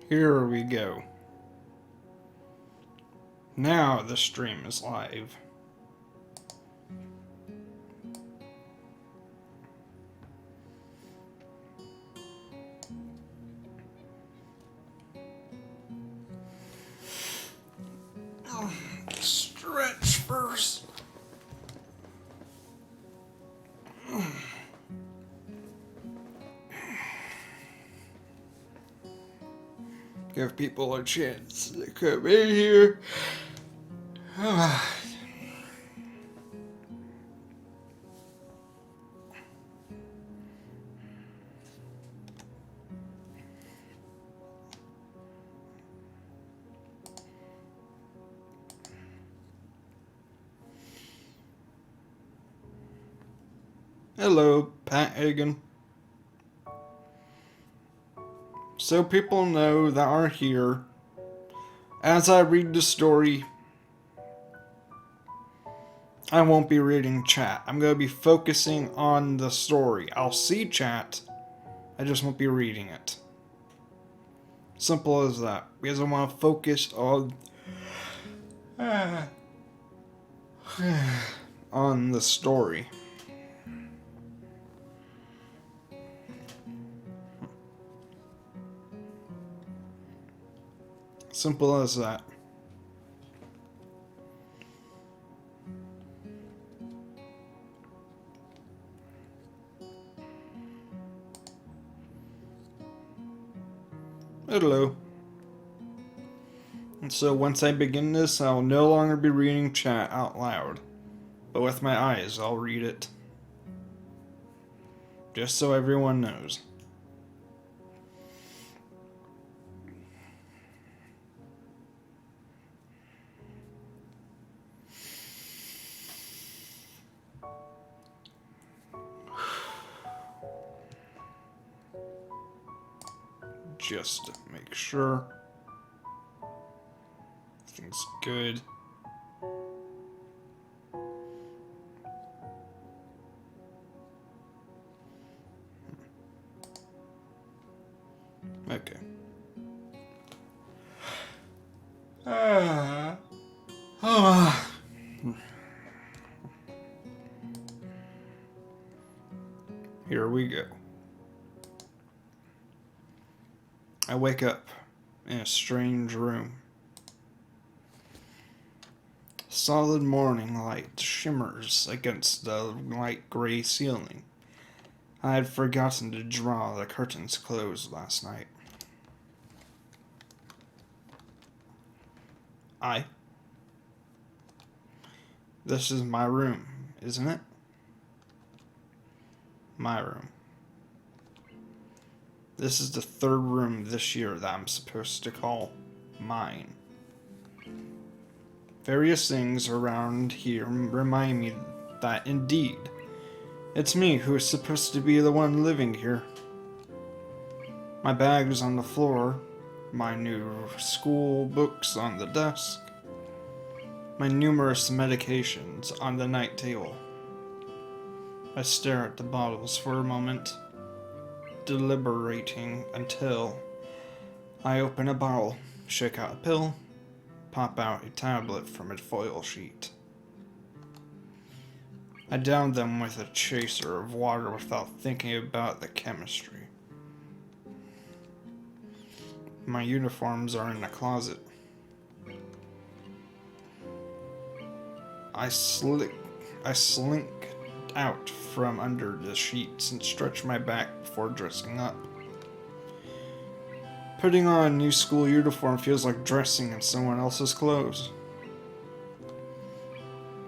Here we go. Now the stream is live. Stretch first. Give people a chance to come in here. Hello, Pat Hagen. So people know that are here, as I read the story, I won't be reading chat. I'm going to be focusing on the story. I'll see chat, I just won't be reading it. Simple as that. Because I want to focus on the story. Simple as that. Hello. And so once I begin this, I'll no longer be reading chat out loud. But with my eyes, I'll read it. Just so everyone knows. Just to make sure everything's good. Okay. Here we go. I wake up in a strange room. Solid morning light shimmers against the light gray ceiling. I had forgotten to draw the curtains closed last night. This is my room, isn't it? My room. This is the third room this year that I'm supposed to call mine. Various things around here remind me that indeed, it's me who is supposed to be the one living here. My bags on the floor, my new school books on the desk, my numerous medications on the night table. I stare at the bottles for a moment, deliberating until I open a bottle, shake out a pill, pop out a tablet from a foil sheet. I down them with a chaser of water without thinking about the chemistry. My uniforms are in the closet. I slink out from under the sheets and stretch my back before dressing up. Putting on a new school uniform feels like dressing in someone else's clothes.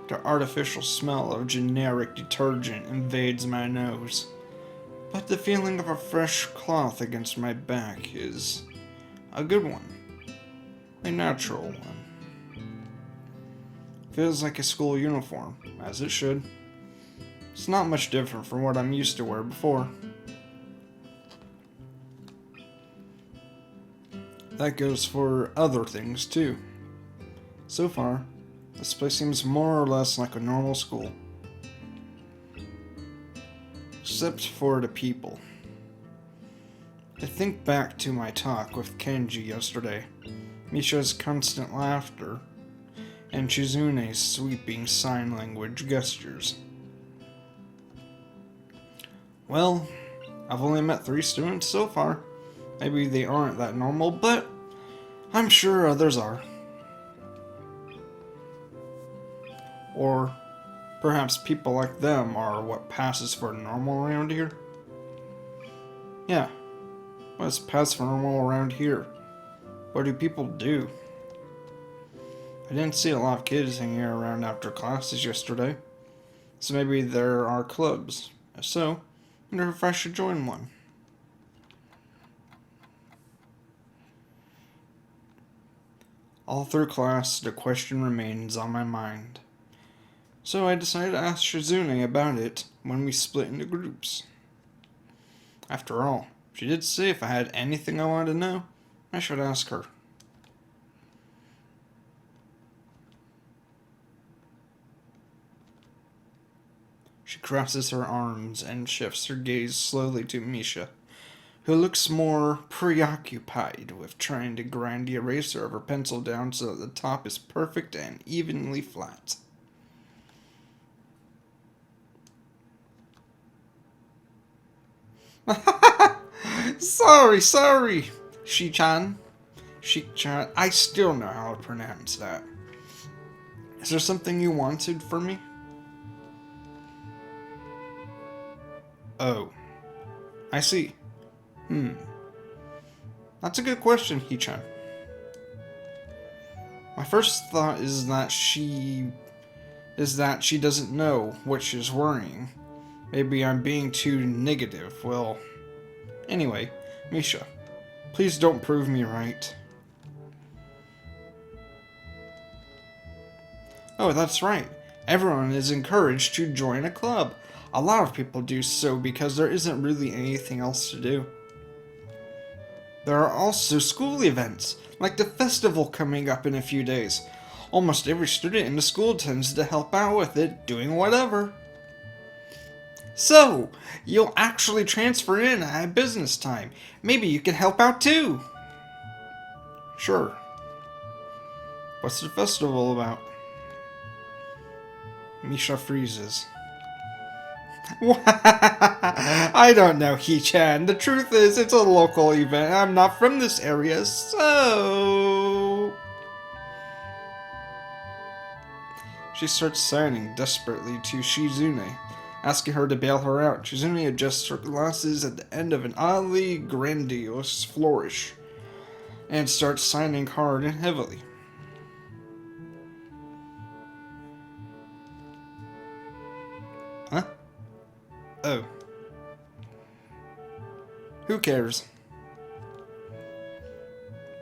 The artificial smell of generic detergent invades my nose, but the feeling of a fresh cloth against my back is a good one, a natural one. Feels like a school uniform, as it should. It's not much different from what I'm used to wear before. That goes for other things too. So far, this place seems more or less like a normal school. Except for the people. I think back to my talk with Kenji yesterday, Misha's constant laughter, and Chizune's sweeping sign language gestures. Well, I've only met 3 students so far. Maybe they aren't that normal, but I'm sure others are. Or perhaps people like them are what passes for normal around here? Yeah, what's pass for normal around here? What do people do? I didn't see a lot of kids hanging around after classes yesterday, so maybe there are clubs. If so, I wonder if I should join one. All through class, the question remains on my mind. So I decided to ask Shizune about it when we split into groups. After all, she did say if I had anything I wanted to know, I should ask her. She crosses her arms and shifts her gaze slowly to Misha, who looks more preoccupied with trying to grind the eraser of her pencil down so that the top is perfect and evenly flat. Sorry, Shi-chan. Shi-chan, I still know how to pronounce that. Is there something you wanted from me? Oh, I see. That's a good question, Hee-chan. My first thought is that she doesn't know which is worrying. Maybe I'm being too negative. Well, anyway, Misha, please don't prove me right. Oh, that's right. Everyone is encouraged to join a club. A lot of people do so because there isn't really anything else to do. There are also school events, like the festival coming up in a few days. Almost every student in the school tends to help out with it, doing whatever. So, you'll actually transfer in at business time. Maybe you can help out too. Sure. What's the festival about? Misha freezes. I don't know, Hee-chan. The truth is, it's a local event. I'm not from this area, so... She starts signing desperately to Shizune, asking her to bail her out. Shizune adjusts her glasses at the end of an oddly grandiose flourish, and starts signing hard and heavily. Huh? Oh. Who cares?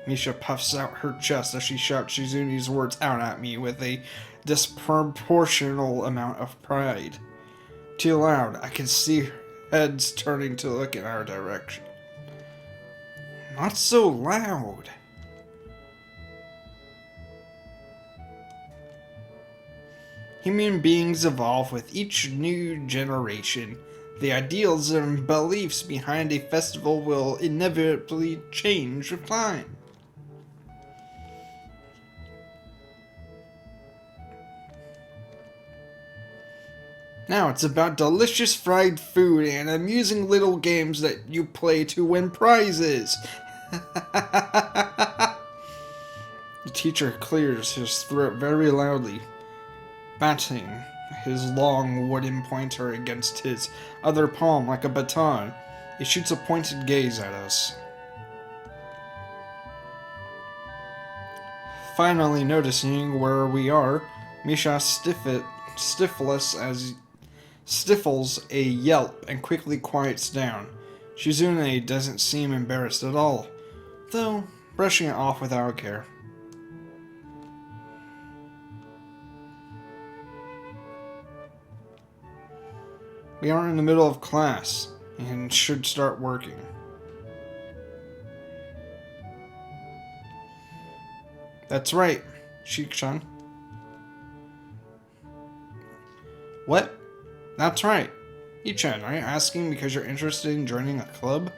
Misha puffs out her chest as she shouts Shizune's words out at me with a disproportional amount of pride. Too loud, I can see heads turning to look in our direction. Not so loud. Human beings evolve with each new generation. The ideals and beliefs behind a festival will inevitably change with time. Now it's about delicious fried food and amusing little games that you play to win prizes. The teacher clears his throat very loudly, batting his long wooden pointer against his other palm like a baton. He shoots a pointed gaze at us. Finally noticing where we are, Misha stifles a yelp and quickly quiets down. Shizune doesn't seem embarrassed at all, though brushing it off without care. We are in the middle of class and should start working. That's right, Shi-chan. What? That's right. Hee-chan, are you asking because you're interested in joining a club?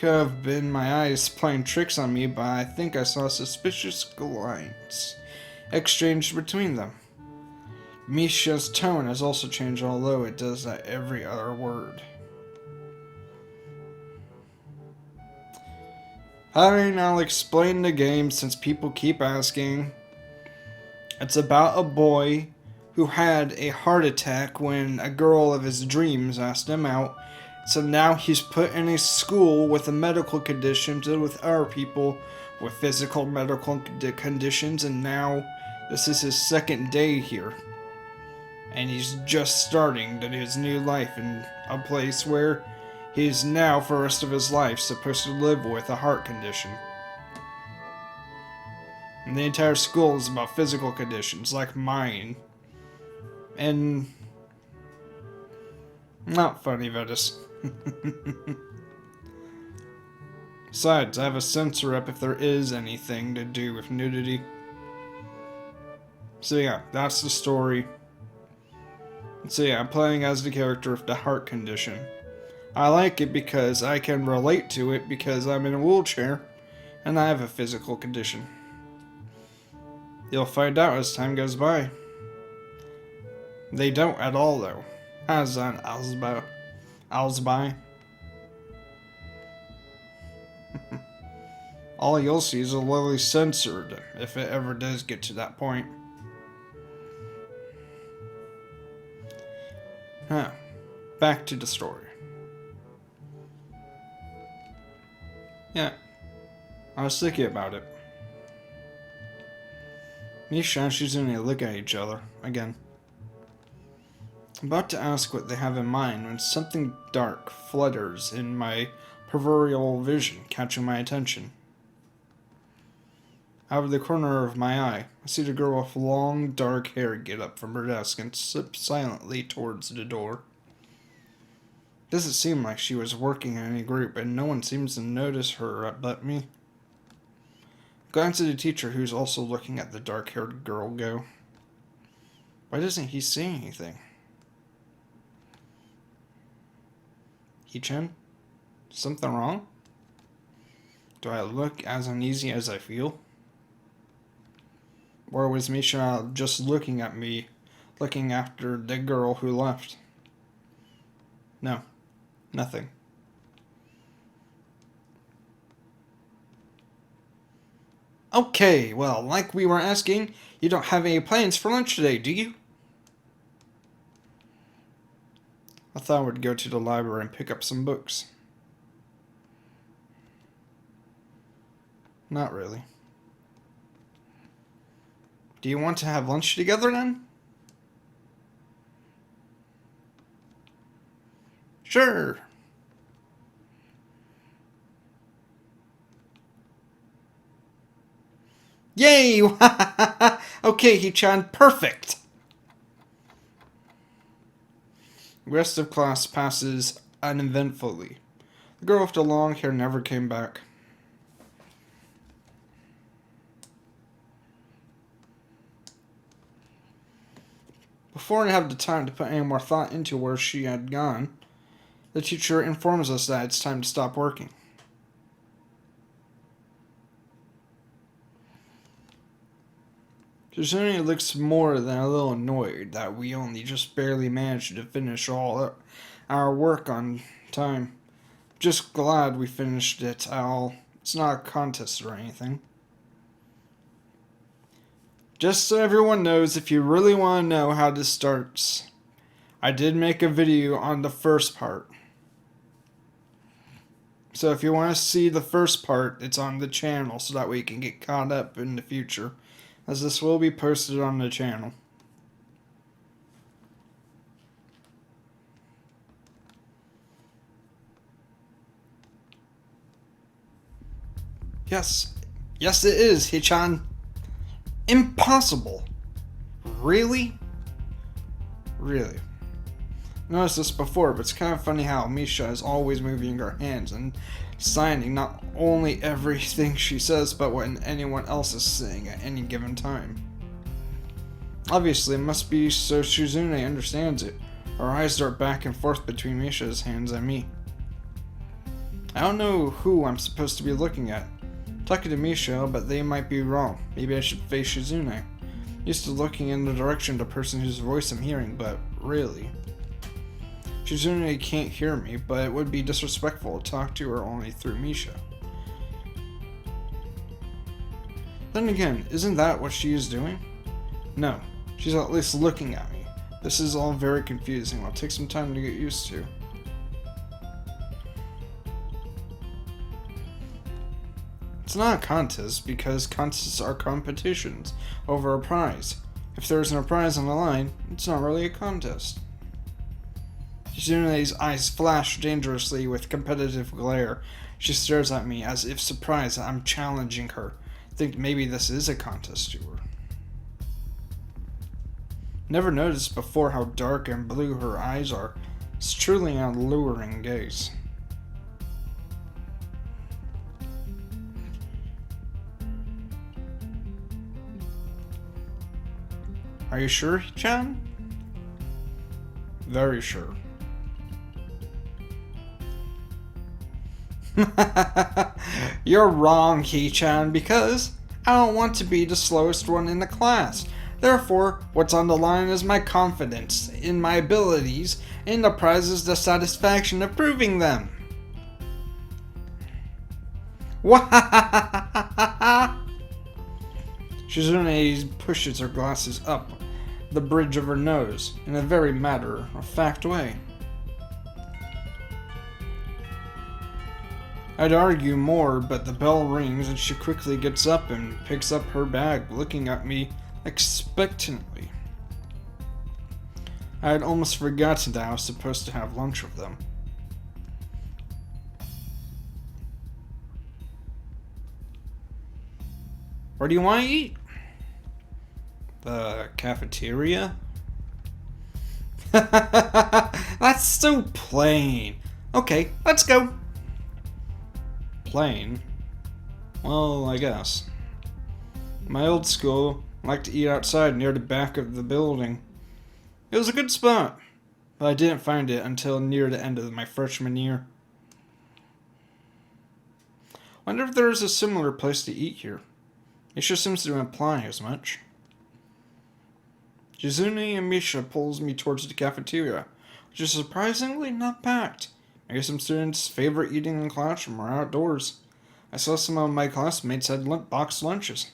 could have been my eyes playing tricks on me, but I think I saw suspicious glances exchanged between them. Misha's tone has also changed, although it does at every other word. I'll explain the game since people keep asking. It's about a boy who had a heart attack when a girl of his dreams asked him out. So now he's put in a school with a medical condition with our people with physical medical conditions, and now this is his second day here. And he's just starting his new life in a place where he's now, for the rest of his life, supposed to live with a heart condition. And the entire school is about physical conditions, like mine. And... not funny, Vetus. Besides, I have a censor up if there is anything to do with nudity. So yeah, that's the story. So yeah, I'm playing as the character with the heart condition. I like it because I can relate to it because I'm in a wheelchair and I have a physical condition. You'll find out as time goes by. They don't at all though. As an Alsby. All you'll see is a Lily censored, if it ever does get to that point. Huh. Back to the story. Yeah, I was thinking about it. Misha and Shizune look at each other, again. I'm about to ask what they have in mind when something dark flutters in my peripheral vision, catching my attention. Out of the corner of my eye, I see the girl with long, dark hair get up from her desk and slip silently towards the door. It doesn't seem like she was working in any group, and no one seems to notice her but me. I glance at the teacher, who's also looking at the dark-haired girl, go. Why doesn't he say anything? Hichan? Something wrong? Do I look as uneasy as I feel? Or was Misha just looking at me, looking after the girl who left? No, nothing. Okay, well, like we were asking, you don't have any plans for lunch today, do you? I thought I would go to the library and pick up some books. Not really. Do you want to have lunch together then? Sure. Yay! Okay, Hichan, perfect! The rest of class passes uneventfully. The girl with the long hair never came back. Before I have the time to put any more thought into where she had gone, the teacher informs us that it's time to stop working. Shizune looks more than a little annoyed that we only just barely managed to finish all our work on time. Just glad we finished it all. It's not a contest or anything. Just so everyone knows, if you really want to know how this starts, I did make a video on the first part. So if you want to see the first part, it's on the channel so that way you can get caught up in the future, as this will be posted on the channel. Yes. Yes, it is, Hichan. Impossible. Really? Really. I noticed this before, but it's kind of funny how Misha is always moving her hands and signing not only everything she says, but what anyone else is saying at any given time. Obviously, it must be so Shizune understands it. Her eyes dart back and forth between Misha's hands and me. I don't know who I'm supposed to be looking at. Talking to Misha, but they might be wrong. Maybe I should face Shizune. Used to looking in the direction of the person whose voice I'm hearing, but really. Shizune can't hear me, but it would be disrespectful to talk to her only through Misha. Then again, isn't that what she is doing? No, she's at least looking at me. This is all very confusing. It'll take some time to get used to. It's not a contest, because contests are competitions over a prize. If there isn't a prize on the line, it's not really a contest. Shizune's eyes flash dangerously with competitive glare. She stares at me as if surprised that I'm challenging her. Think maybe this is a contest to her. Never noticed before how dark and blue her eyes are. It's truly an alluring gaze. Are you sure, Chan? Very sure. You're wrong, He-chan, because I don't want to be the slowest one in the class. Therefore, what's on the line is my confidence in my abilities, and the prize is the satisfaction of proving them. Shizune pushes her glasses up the bridge of her nose in a very matter-of-fact way. I'd argue more, but the bell rings and she quickly gets up and picks up her bag, looking at me expectantly. I had almost forgotten that I was supposed to have lunch with them. Where do you want to eat? The cafeteria? That's so plain. Okay, let's go. Plain? Well, I guess. My old school liked to eat outside near the back of the building. It was a good spot, but I didn't find it until near the end of my freshman year. Wonder if there's a similar place to eat here. It sure seems to imply as much. Shizune and Misha pulls me towards the cafeteria, which is surprisingly not packed. Maybe some students' favorite eating in classroom or outdoors. I saw some of my classmates had boxed lunches.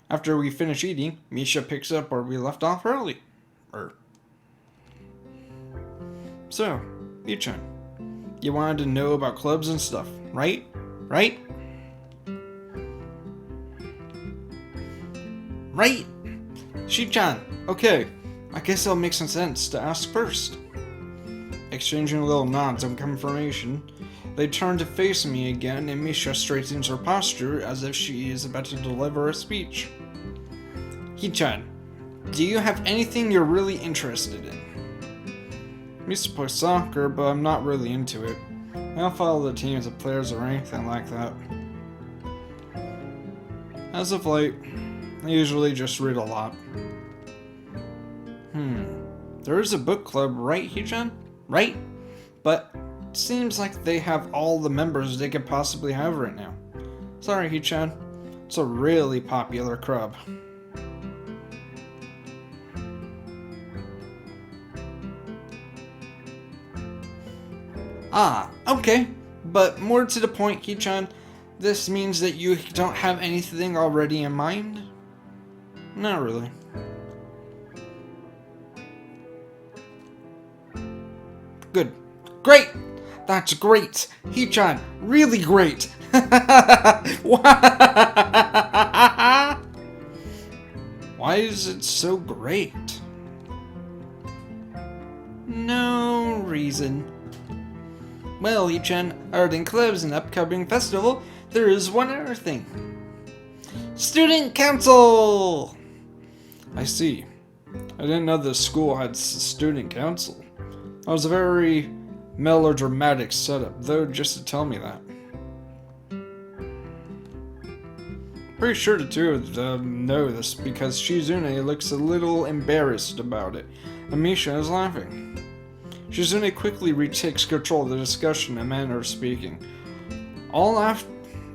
After we finish eating, Misha picks up where we left off early. So, Michan, you wanted to know about clubs and stuff, right? Right? Right? Shi-chan, okay. I guess it'll make some sense to ask first. Exchanging little nods of confirmation, they turn to face me again and Misha straightens her posture as if she is about to deliver a speech. He-chan, do you have anything you're really interested in? I used to play soccer, but I'm not really into it. I don't follow the teams of players or anything like that. As of late, I usually just read a lot. There is a book club, right, He-chan? Right? But it seems like they have all the members they could possibly have right now. Sorry, He-chan. It's a really popular club. Ah, okay. But more to the point, He-chan, this means that you don't have anything already in mind? Not really. Good. Great! That's great! He-chan, really great! Why is it so great? No reason. Well, He-chan, other than clubs and upcoming festival, there is one other thing. Student Council! I see. I didn't know the school had student council. That was a very melodramatic setup, though, just to tell me that. Pretty sure the two of them know this because Shizune looks a little embarrassed about it, and Misha is laughing. Shizune quickly retakes control of the discussion and manner of speaking.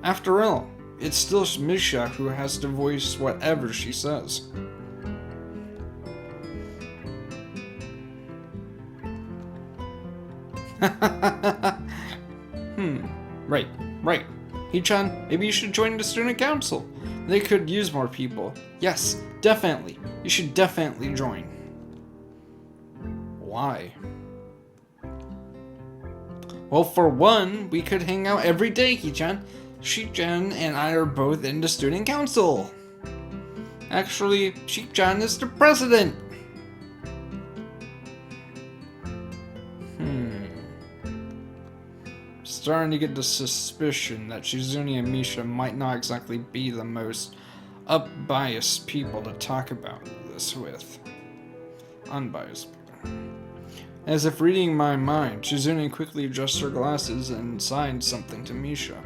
After all, it's still Misha who has to voice whatever she says. Right. Hee-chan, maybe you should join the student council. They could use more people. Yes, definitely. You should definitely join. Why? Well, for one, we could hang out every day, Hee-chan. Shi-chan and I are both in the student council. Actually, Shi-chan is the president. Starting to get the suspicion that Shizune and Misha might not exactly be the most unbiased people to talk about this with. Unbiased. As if reading my mind, Shizune quickly adjusts her glasses and signs something to Misha.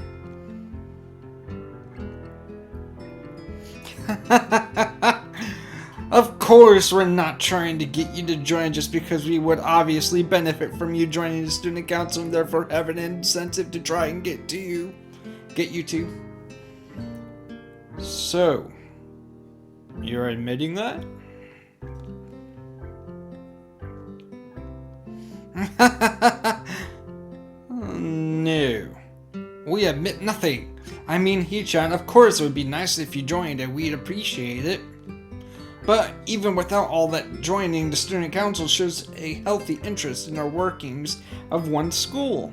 Of course, we're not trying to get you to join just because we would obviously benefit from you joining the student council and therefore have an incentive to try and get you to. So, you're admitting that? No. We admit nothing. I mean, Hee-chan, of course it would be nice if you joined and we'd appreciate it. But even without all that, joining the student council shows a healthy interest in our workings of one school.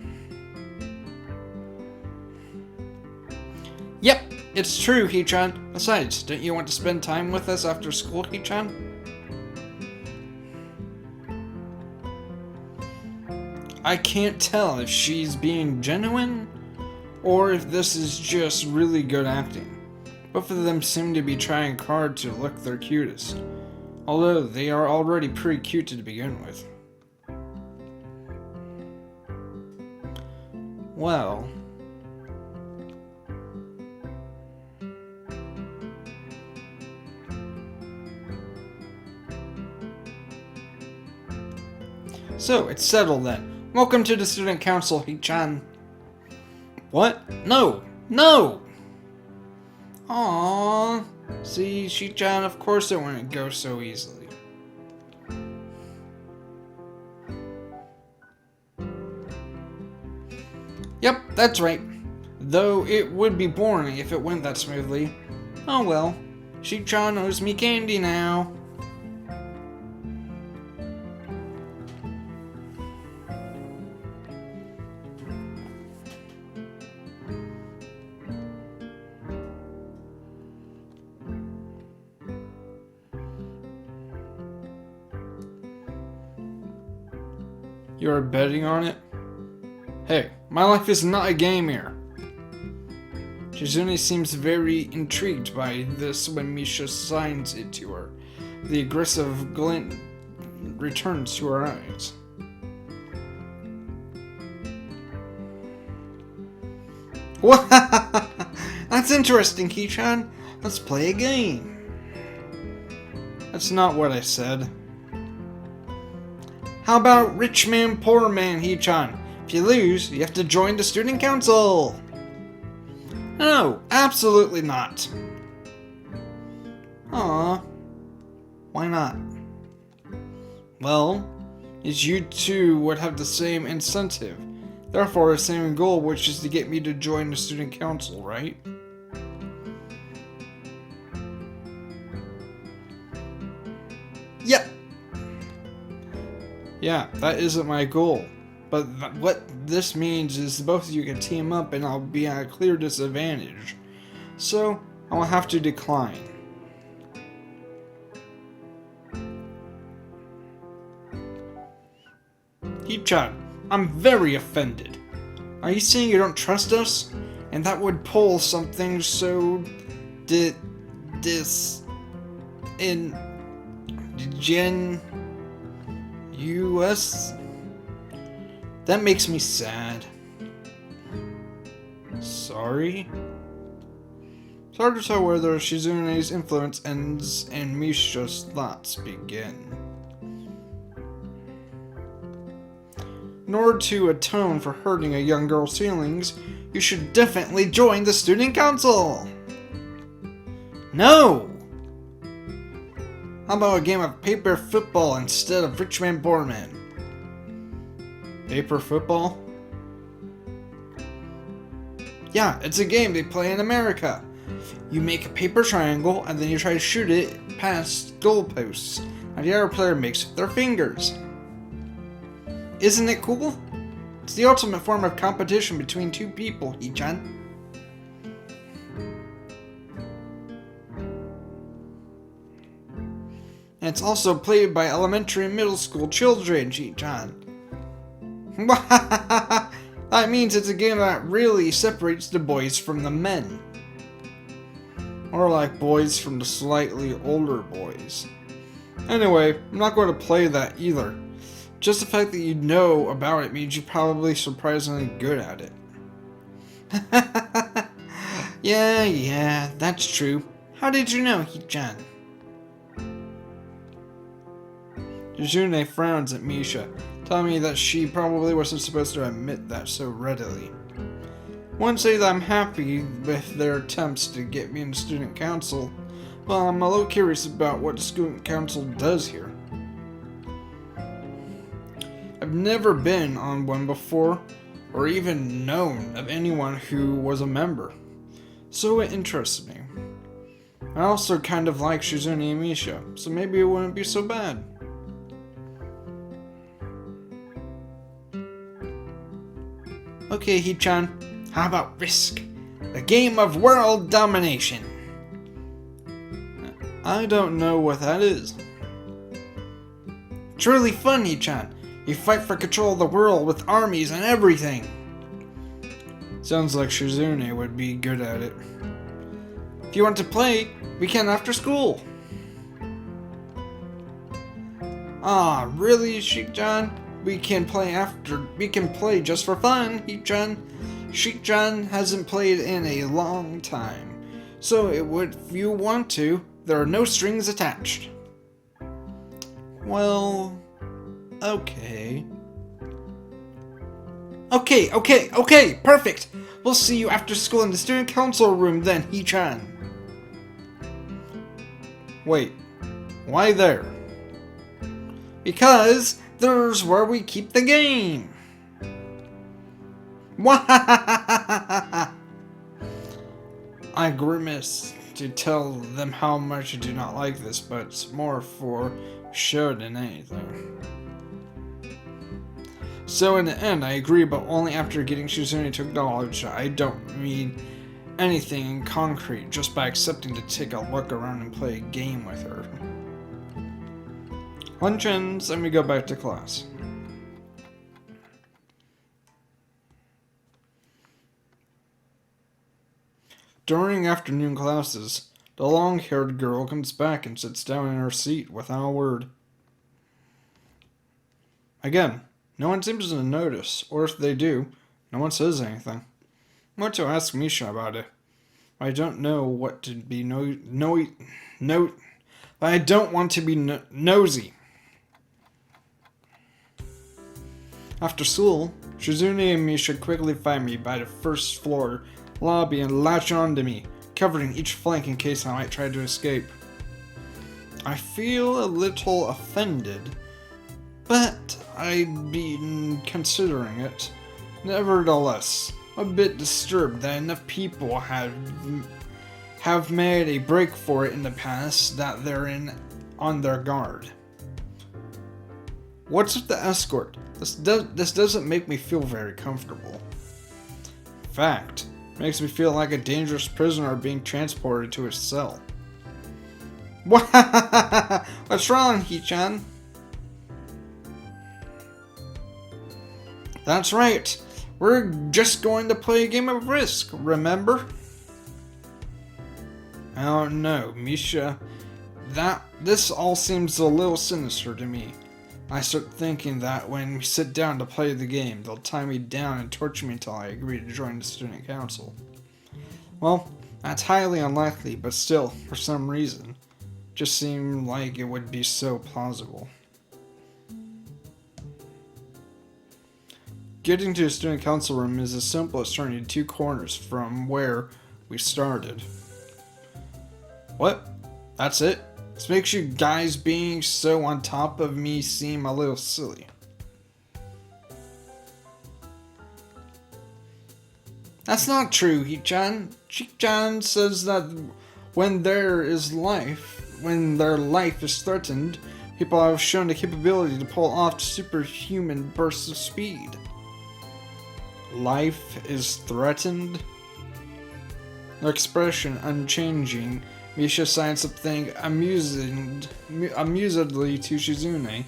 Yep, it's true, Hee-chan. Besides, don't you want to spend time with us after school, Hee-chan? I can't tell if she's being genuine or if this is just really good acting. Both of them seem to be trying hard to look their cutest, although they are already pretty cute to begin with. Well, so it's settled then. Welcome to the student council, Hee-chan. What? No! Aww. See, Shi-chan, of course it wouldn't go so easily. Yep, that's right. Though it would be boring if it went that smoothly. Oh well. Shi-chan owes me candy now. You're betting on it? Hey, my life is not a game here. Shizune seems very intrigued by this when Misha signs it to her. The aggressive glint returns to her eyes. What? That's interesting, Hee-chan. Let's play a game. That's not what I said. How about rich man, poor man, Hee-chan? If you lose, you have to join the student council. No, absolutely not. Aw. Why not? Well, you two would have the same incentive. Therefore, the same goal, which is to get me to join the student council, right? Yep. Yeah, that isn't my goal. But what this means is both of you can team up and I'll be at a clear disadvantage. So, I will have to decline. Hee-chan, I'm very offended. Are you saying you don't trust us? And that would pull something so... US? That makes me sad. Sorry? It's hard to tell whether Shizune's influence ends and Misha's thoughts begin. In order to atone for hurting a young girl's feelings, you should definitely join the student council! No! How about a game of paper football instead of Rich Man Poor Man? Paper football? Yeah, it's a game they play in America. You make a paper triangle and then you try to shoot it past goalposts, and the other player makes it with their fingers. Isn't it cool? It's the ultimate form of competition between two people, Hee-chan. And it's also played by elementary and middle school children, Hee-chan. That means it's a game that really separates the boys from the men. Or like boys from the slightly older boys. Anyway, I'm not going to play that either. Just the fact that you know about it means you're probably surprisingly good at it. Yeah, that's true. How did you know, Hee-chan? Jujune frowns at Misha, telling me that she probably wasn't supposed to admit that so readily. I wouldn't say that I'm happy with their attempts to get me in the student council, but I'm a little curious about what the student council does here. I've never been on one before, or even known of anyone who was a member, so it interests me. I also kind of like Shizune and Misha, so maybe it wouldn't be so bad. Okay, Hee-chan, how about Risk? The game of world domination. I don't know what that is. It's really fun, Hee-chan. You fight for control of the world with armies and everything. Sounds like Shizune would be good at it. If you want to play, we can after school. Ah, really, Shik-chan? We can play just for fun, Hee-chan. Shik-chan hasn't played in a long time. So if you want to, there are no strings attached. Well, okay. Okay, perfect. We'll see you after school in the student council room then, Hee-chan. Wait, why there? Because there's where we keep the game. I grimace to tell them how much I do not like this, but it's more for show than anything. So in the end, I agree, but only after getting Shizune to acknowledge that I don't mean anything in concrete, just by accepting to take a look around and play a game with her. Lunch ends, and we go back to class. During afternoon classes, the long-haired girl comes back and sits down in her seat without a word. Again, no one seems to notice, or if they do, no one says anything. I want to ask Misha about it. I don't know what to be I don't want to be nosy. After school, Shizune and Misha quickly find me by the first floor lobby and latch onto me, covering each flank in case I might try to escape. I feel a little offended, but I've been considering it. Nevertheless, a bit disturbed that enough people have made a break for it in the past that they're on their guard. What's with the escort? This doesn't make me feel very comfortable. In fact, it makes me feel like a dangerous prisoner being transported to his cell. What's wrong, Hee-chan? That's right. We're just going to play a game of Risk, remember? I don't know, Misha. This all seems a little sinister to me. I start thinking that when we sit down to play the game, they'll tie me down and torture me until I agree to join the student council. Well, that's highly unlikely, but still, for some reason, just seemed like it would be so plausible. Getting to the student council room is as simple as turning 2 corners from where we started. What? That's it? This makes you guys being so on top of me seem a little silly. That's not true, Hichan. Hichan says that when their life is threatened, people have shown the capability to pull off superhuman bursts of speed. Life is threatened? Their expression unchanging, Misha signs something amusedly to Shizune,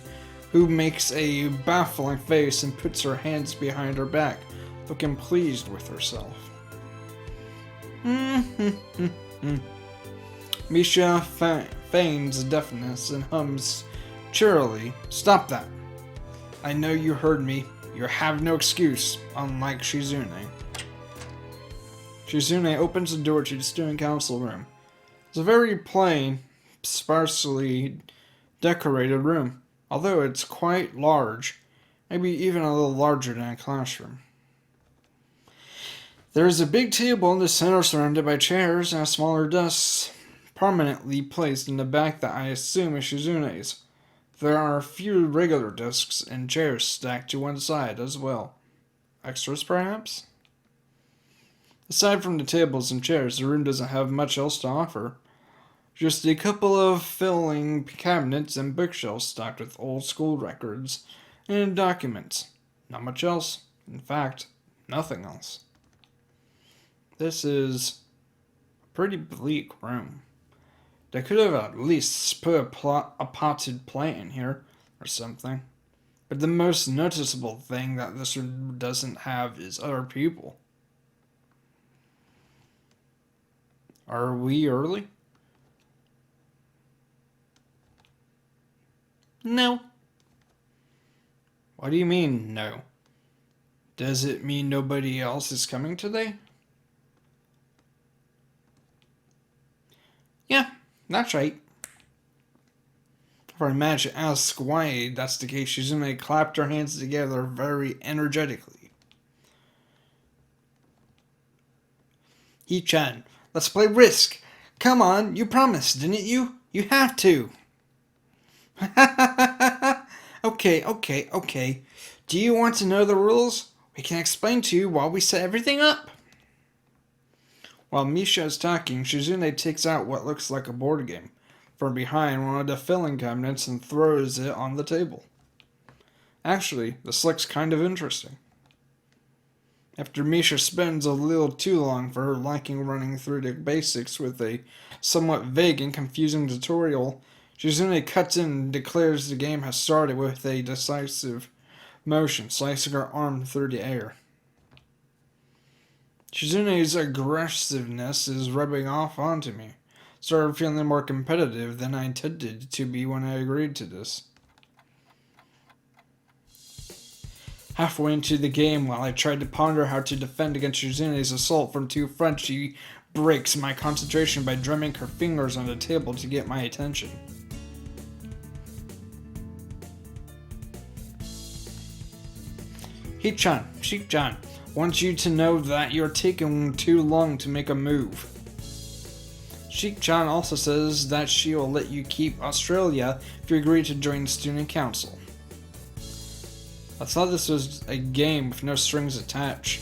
who makes a baffling face and puts her hands behind her back, looking pleased with herself. Misha feigns deafness and hums cheerily. Stop that. I know you heard me. You have no excuse, unlike Shizune. Shizune opens the door to the student council room. It's a very plain, sparsely decorated room, although it's quite large, maybe even a little larger than a classroom. There is a big table in the center surrounded by chairs and smaller desks prominently placed in the back that I assume is Shizune's. There are a few regular desks and chairs stacked to one side as well. Extras, perhaps? Aside from the tables and chairs, the room doesn't have much else to offer. Just a couple of filling cabinets and bookshelves stocked with old school records and documents. Not much else. In fact, nothing else. This is a pretty bleak room. They could have at least put a potted plant in here or something. But the most noticeable thing that this room doesn't have is other people. Are we early? No. What do you mean, no? Does it mean nobody else is coming today? Yeah, that's right. If I imagine ask why that's the case, Shizune clapped her hands together very energetically. Hichan, let's play Risk. Come on, you promised, didn't you? You have to. Okay. Do you want to know the rules? We can explain to you while we set everything up. While Misha is talking, Shizune takes out what looks like a board game from behind one of the filling cabinets and throws it on the table. Actually, this looks kind of interesting. After Misha spends a little too long for her liking running through the basics with a somewhat vague and confusing tutorial, Shizune cuts in and declares the game has started with a decisive motion, slicing her arm through the air. Shizune's aggressiveness is rubbing off onto me. Started feeling more competitive than I intended to be when I agreed to this. Halfway into the game, while I tried to ponder how to defend against Shizune's assault from two fronts, she breaks my concentration by drumming her fingers on the table to get my attention. Shik-chan wants you to know that you're taking too long to make a move. Shik-chan also says that she will let you keep Australia if you agree to join the student council. I thought this was a game with no strings attached.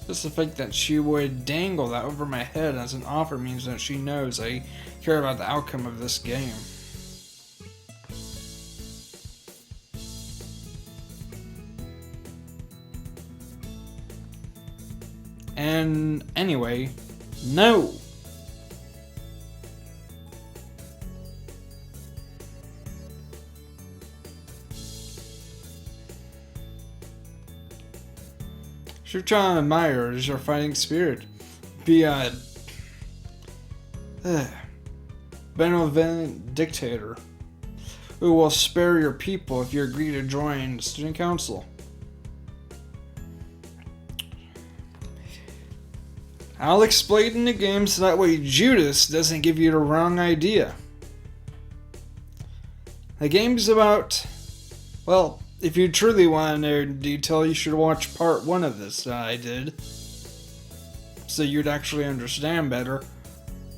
Just the fact that she would dangle that over my head as an offer means that she knows I care about the outcome of this game. And anyway, no! Shik-chan admires your fighting spirit. Be a benevolent dictator who will spare your people if you agree to join the student council. I'll explain the game so that way Judas doesn't give you the wrong idea. The game's about, well, If you truly want to know in detail, you should watch part 1 of this that I did, so you'd actually understand better.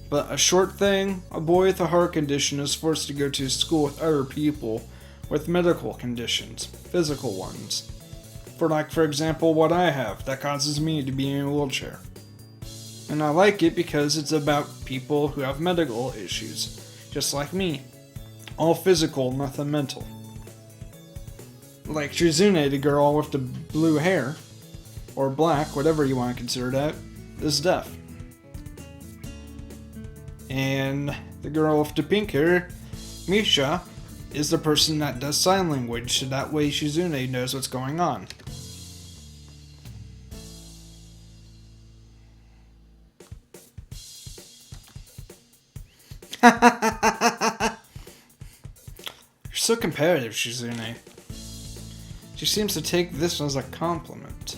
But a short thing, a boy with a heart condition is forced to go to school with other people with medical conditions, physical ones. For example, what I have, that causes me to be in a wheelchair. And I like it because it's about people who have medical issues, just like me. All physical, nothing mental. Like Shizune, the girl with the blue hair, or black, whatever you want to consider that, is deaf. And the girl with the pink hair, Misha, is the person that does sign language, so that way Shizune knows what's going on. You're so competitive, Shizune. She seems to take this as a compliment.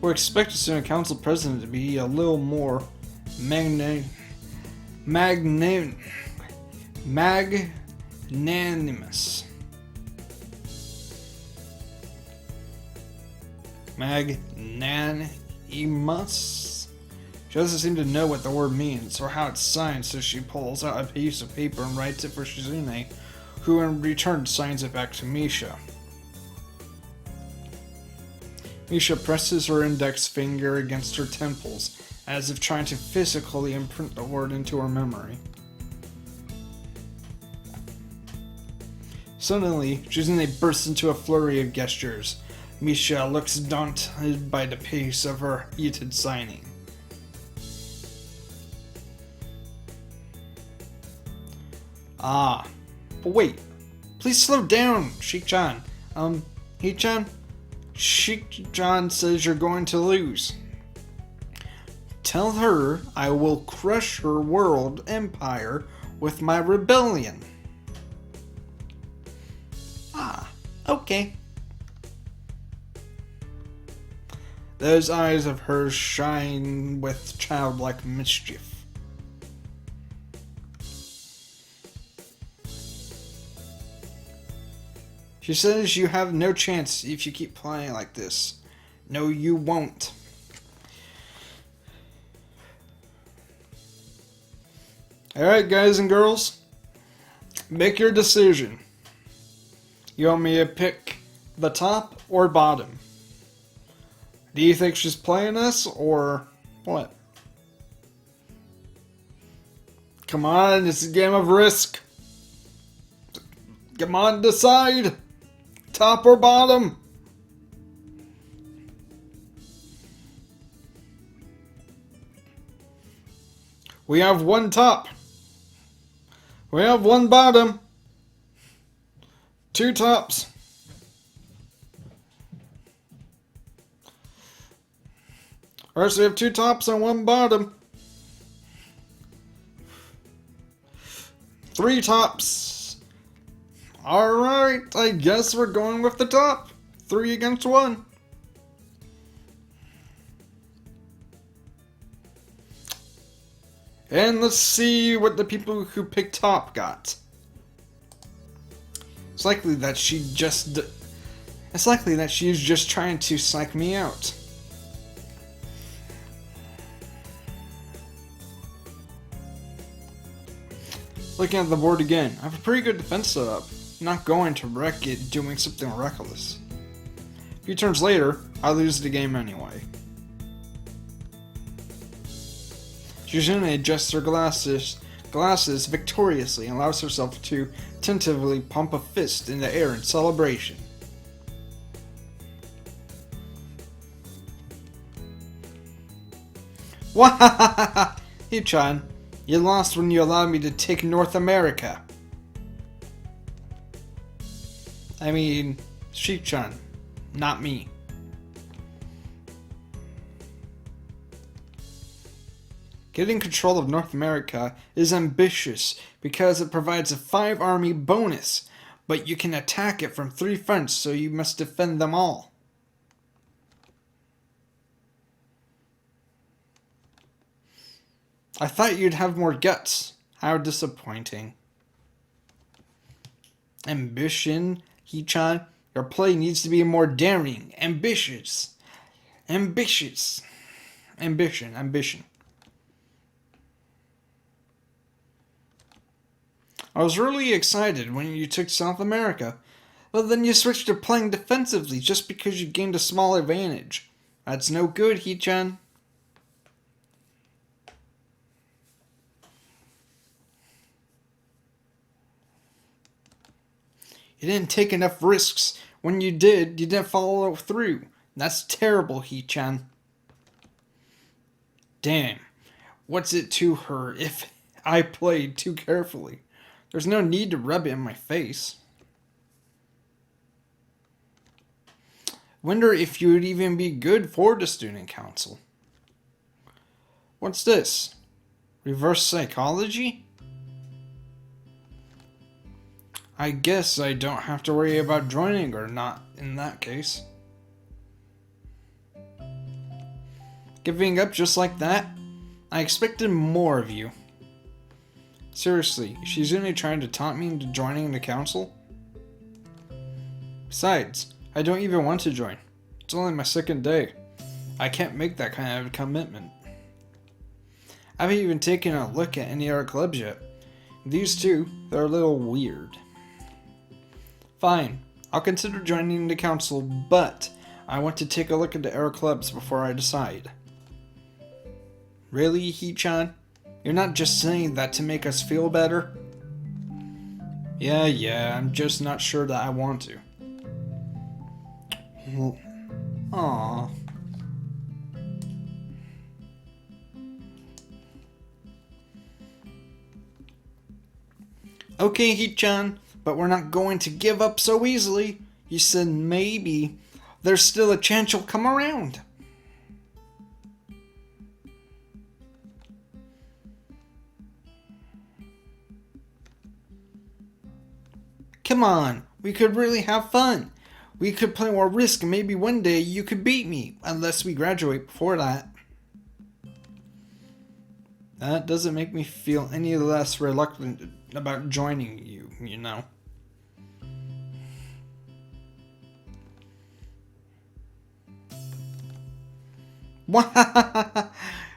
We're expected student council president to be a little more magnanimous. Magnanimous? She doesn't seem to know what the word means or how it's signed, so she pulls out a piece of paper and writes it for Shizune, who in return signs it back to Misha. Misha presses her index finger against her temples, as if trying to physically imprint the word into her memory. Suddenly, Shizune bursts into a flurry of gestures. Misha looks daunted by the pace of her heated signing. But wait. Please slow down, Sheik-chan. Hee-chan? Sheik-chan says you're going to lose. Tell her I will crush her world empire with my rebellion. Okay. Those eyes of hers shine with childlike mischief. She says you have no chance if you keep playing like this. No, you won't. Alright, guys and girls. Make your decision. You want me to pick the top or bottom? Do you think she's playing us or what? Come on, it's a game of risk. Come on, decide. Top or bottom? We have one top. We have one bottom. Two tops. Alright, so we have two tops and one bottom. Three tops. Alright, I guess we're going with the top. 3 against 1. And let's see what the people who picked top got. It's likely that she's just trying to psych me out. Looking at the board again, I have a pretty good defense set up. I'm not going to wreck it doing something reckless. A few turns later, I lose the game anyway. Shizune adjusts her glasses victoriously and allows herself to tentatively pump a fist in the air in celebration. Wahahaha! Hee-chan, you lost when you allowed me to take North America. I mean, Sheik-chan, not me. Getting control of North America is ambitious because it provides a 5-army bonus, but you can attack it from 3 fronts, so you must defend them all. I thought you'd have more guts. How disappointing. Ambition, Hee-chan, Your play needs to be more daring, ambitious. Ambitious. Ambition. I was really excited when you took South America, but then you switched to playing defensively just because you gained a small advantage. That's no good, Hee-chan. You didn't take enough risks. When you didn't follow through. That's terrible, Hee-chan. Damn. What's it to her if I played too carefully? There's no need to rub it in my face. Wonder if you would even be good for the student council. What's this? Reverse psychology? I guess I don't have to worry about joining or not in that case. Giving up just like that? I expected more of you. Seriously, she's only trying to taunt me into joining the council? Besides, I don't even want to join. It's only my second day. I can't make that kind of commitment. I haven't even taken a look at any other clubs yet. These two, they're a little weird. Fine, I'll consider joining the council, but I want to take a look at the other clubs before I decide. Really, Hee-chan? You're not just saying that to make us feel better? Yeah, I'm just not sure that I want to. Aww. Okay, Hee-chan, but we're not going to give up so easily. You said maybe. There's still a chance you'll come around. Come on, we could really have fun. We could play more Risk and maybe one day you could beat me, unless we graduate before that. That doesn't make me feel any less reluctant about joining you, you know.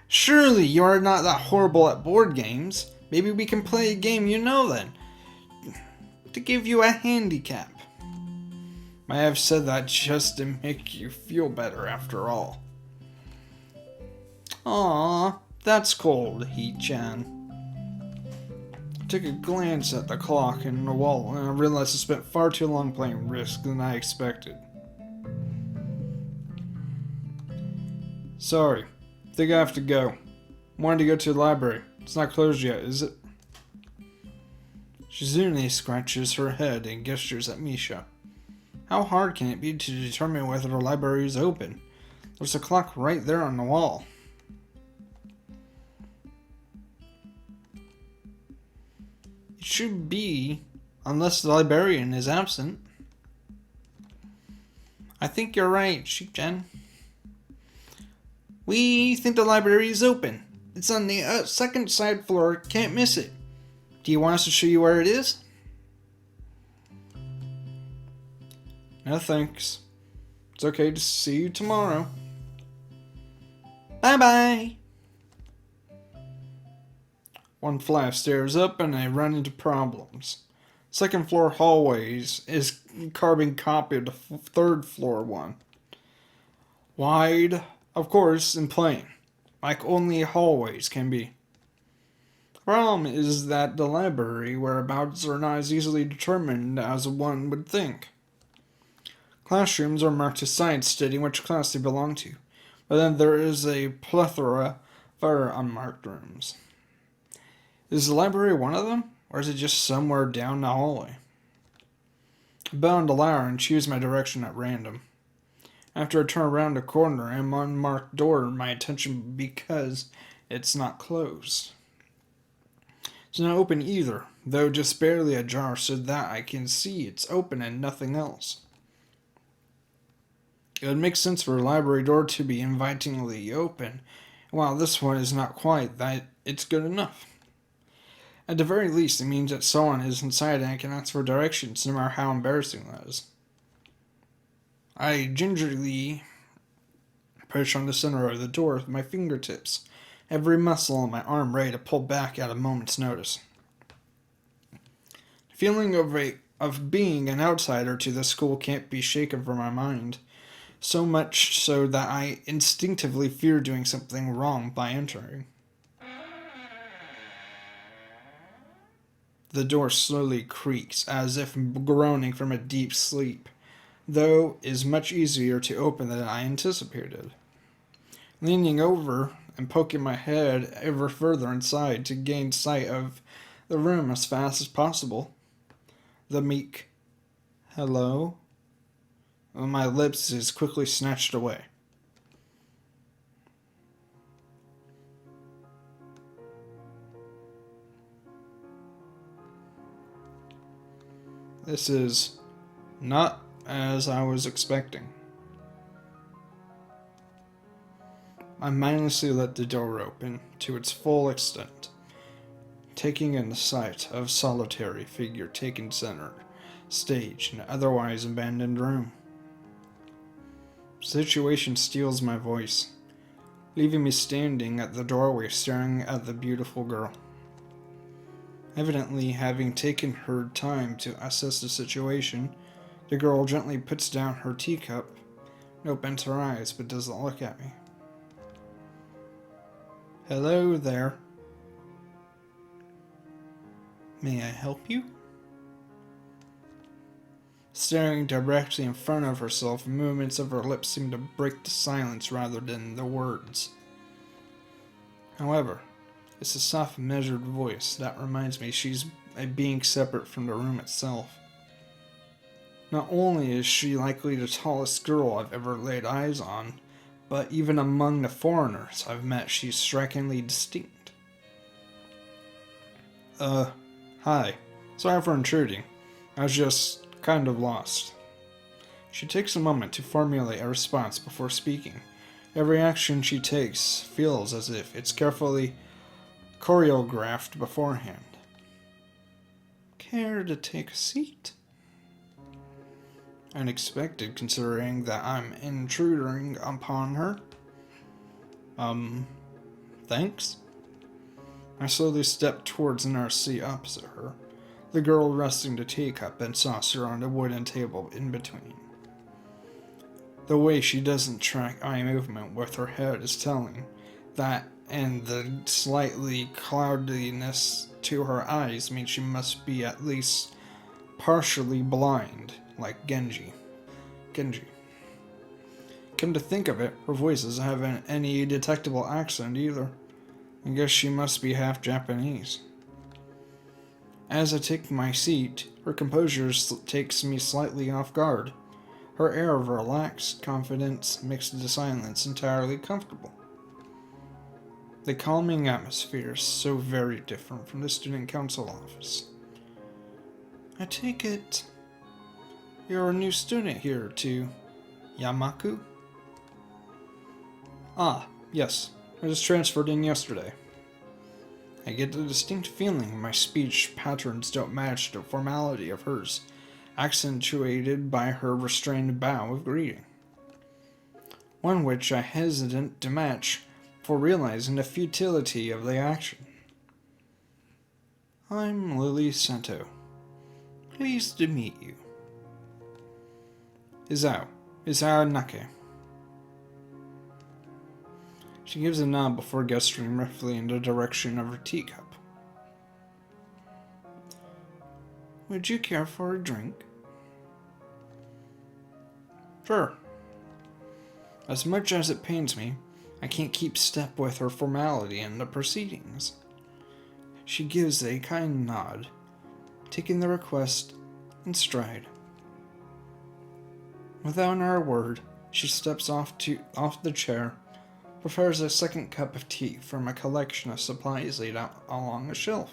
Surely you are not that horrible at board games. Maybe we can play a game you know then. To give you a handicap. I have said that just to make you feel better after all. Aww, that's cold, Hee-chan. I took a glance at the clock and the wall and I realized I spent far too long playing Risk than I expected. Sorry, I think I have to go. I wanted to go to the library. It's not closed yet, is it? Shizune scratches her head and gestures at Misha. How hard can it be to determine whether the library is open? There's a clock right there on the wall. It should be, unless the librarian is absent. I think you're right, Shik-chan. We think the library is open. It's on the second side floor, can't miss it. Do you want us to show you where it is? No thanks. It's okay to see you tomorrow. Bye-bye. One flight of stairs up and I run into problems. Second floor hallways is carbon copy of the third floor one. Wide, of course, and plain. Like only hallways can be. Problem is that the library whereabouts are not as easily determined as one would think. Classrooms are marked as science stating which class they belong to, but then there is a plethora of other unmarked rooms. Is the library one of them, or is it just somewhere down the hallway? I bound the ladder and choose my direction at random. After I turn around a corner and unmarked door my attention because it's not closed. It's not open either, though just barely ajar so that I can see it's open and nothing else. It would make sense for a library door to be invitingly open, while this one is not quite that it's good enough. At the very least, it means that someone is inside and I can ask for directions, no matter how embarrassing that is. I gingerly push on the center of the door with my fingertips, every muscle on my arm ready to pull back at a moment's notice. The feeling of being an outsider to the school can't be shaken from my mind, so much so that I instinctively fear doing something wrong by entering. The door slowly creaks, as if groaning from a deep sleep, though is much easier to open than I anticipated. Leaning over and poking my head ever further inside to gain sight of the room as fast as possible, the meek hello on my lips is quickly snatched away. This is not as I was expecting. I mindlessly let the door open to its full extent, taking in the sight of solitary figure taking center stage in an otherwise abandoned room. Situation steals my voice, leaving me standing at the doorway staring at the beautiful girl. Evidently having taken her time to assess the situation, the girl gently puts down her teacup and opens her eyes but doesn't look at me. Hello there. May I help you? Staring directly in front of herself, movements of her lips seem to break the silence rather than the words. However, it's a soft, measured voice that reminds me she's a being separate from the room itself. Not only is she likely the tallest girl I've ever laid eyes on, but even among the foreigners I've met, she's strikingly distinct. Hi. Sorry for intruding. I was just kind of lost. She takes a moment to formulate a response before speaking. Every action she takes feels as if it's carefully choreographed beforehand. Care to take a seat? Unexpected, considering that I'm intruding upon her. Thanks? I slowly step towards an seat opposite her, the girl resting the teacup and saucer on the wooden table in between. The way she doesn't track eye movement with her head is telling, that and the slightly cloudiness to her eyes means she must be at least partially blind, like Kenji. Come to think of it, her voice doesn't have any detectable accent either. I guess she must be half Japanese. As I take my seat, her composure takes me slightly off guard. Her air of relaxed confidence makes the silence entirely comfortable. The calming atmosphere is so very different from the student council office. I take it you're a new student here to Yamaku? Ah, yes. I just transferred in yesterday. I get the distinct feeling my speech patterns don't match the formality of hers, accentuated by her restrained bow of greeting. One which I hesitant to match for realizing the futility of the action. I'm Lily Sento. Pleased to meet you. Izao Nake. She gives a nod before gesturing roughly in the direction of her teacup. Would you care for a drink? Sure. As much as it pains me, I can't keep step with her formality in the proceedings. She gives a kind nod, taking the request in stride. Without another word, she steps off the chair, prepares a second cup of tea from a collection of supplies laid out along a shelf.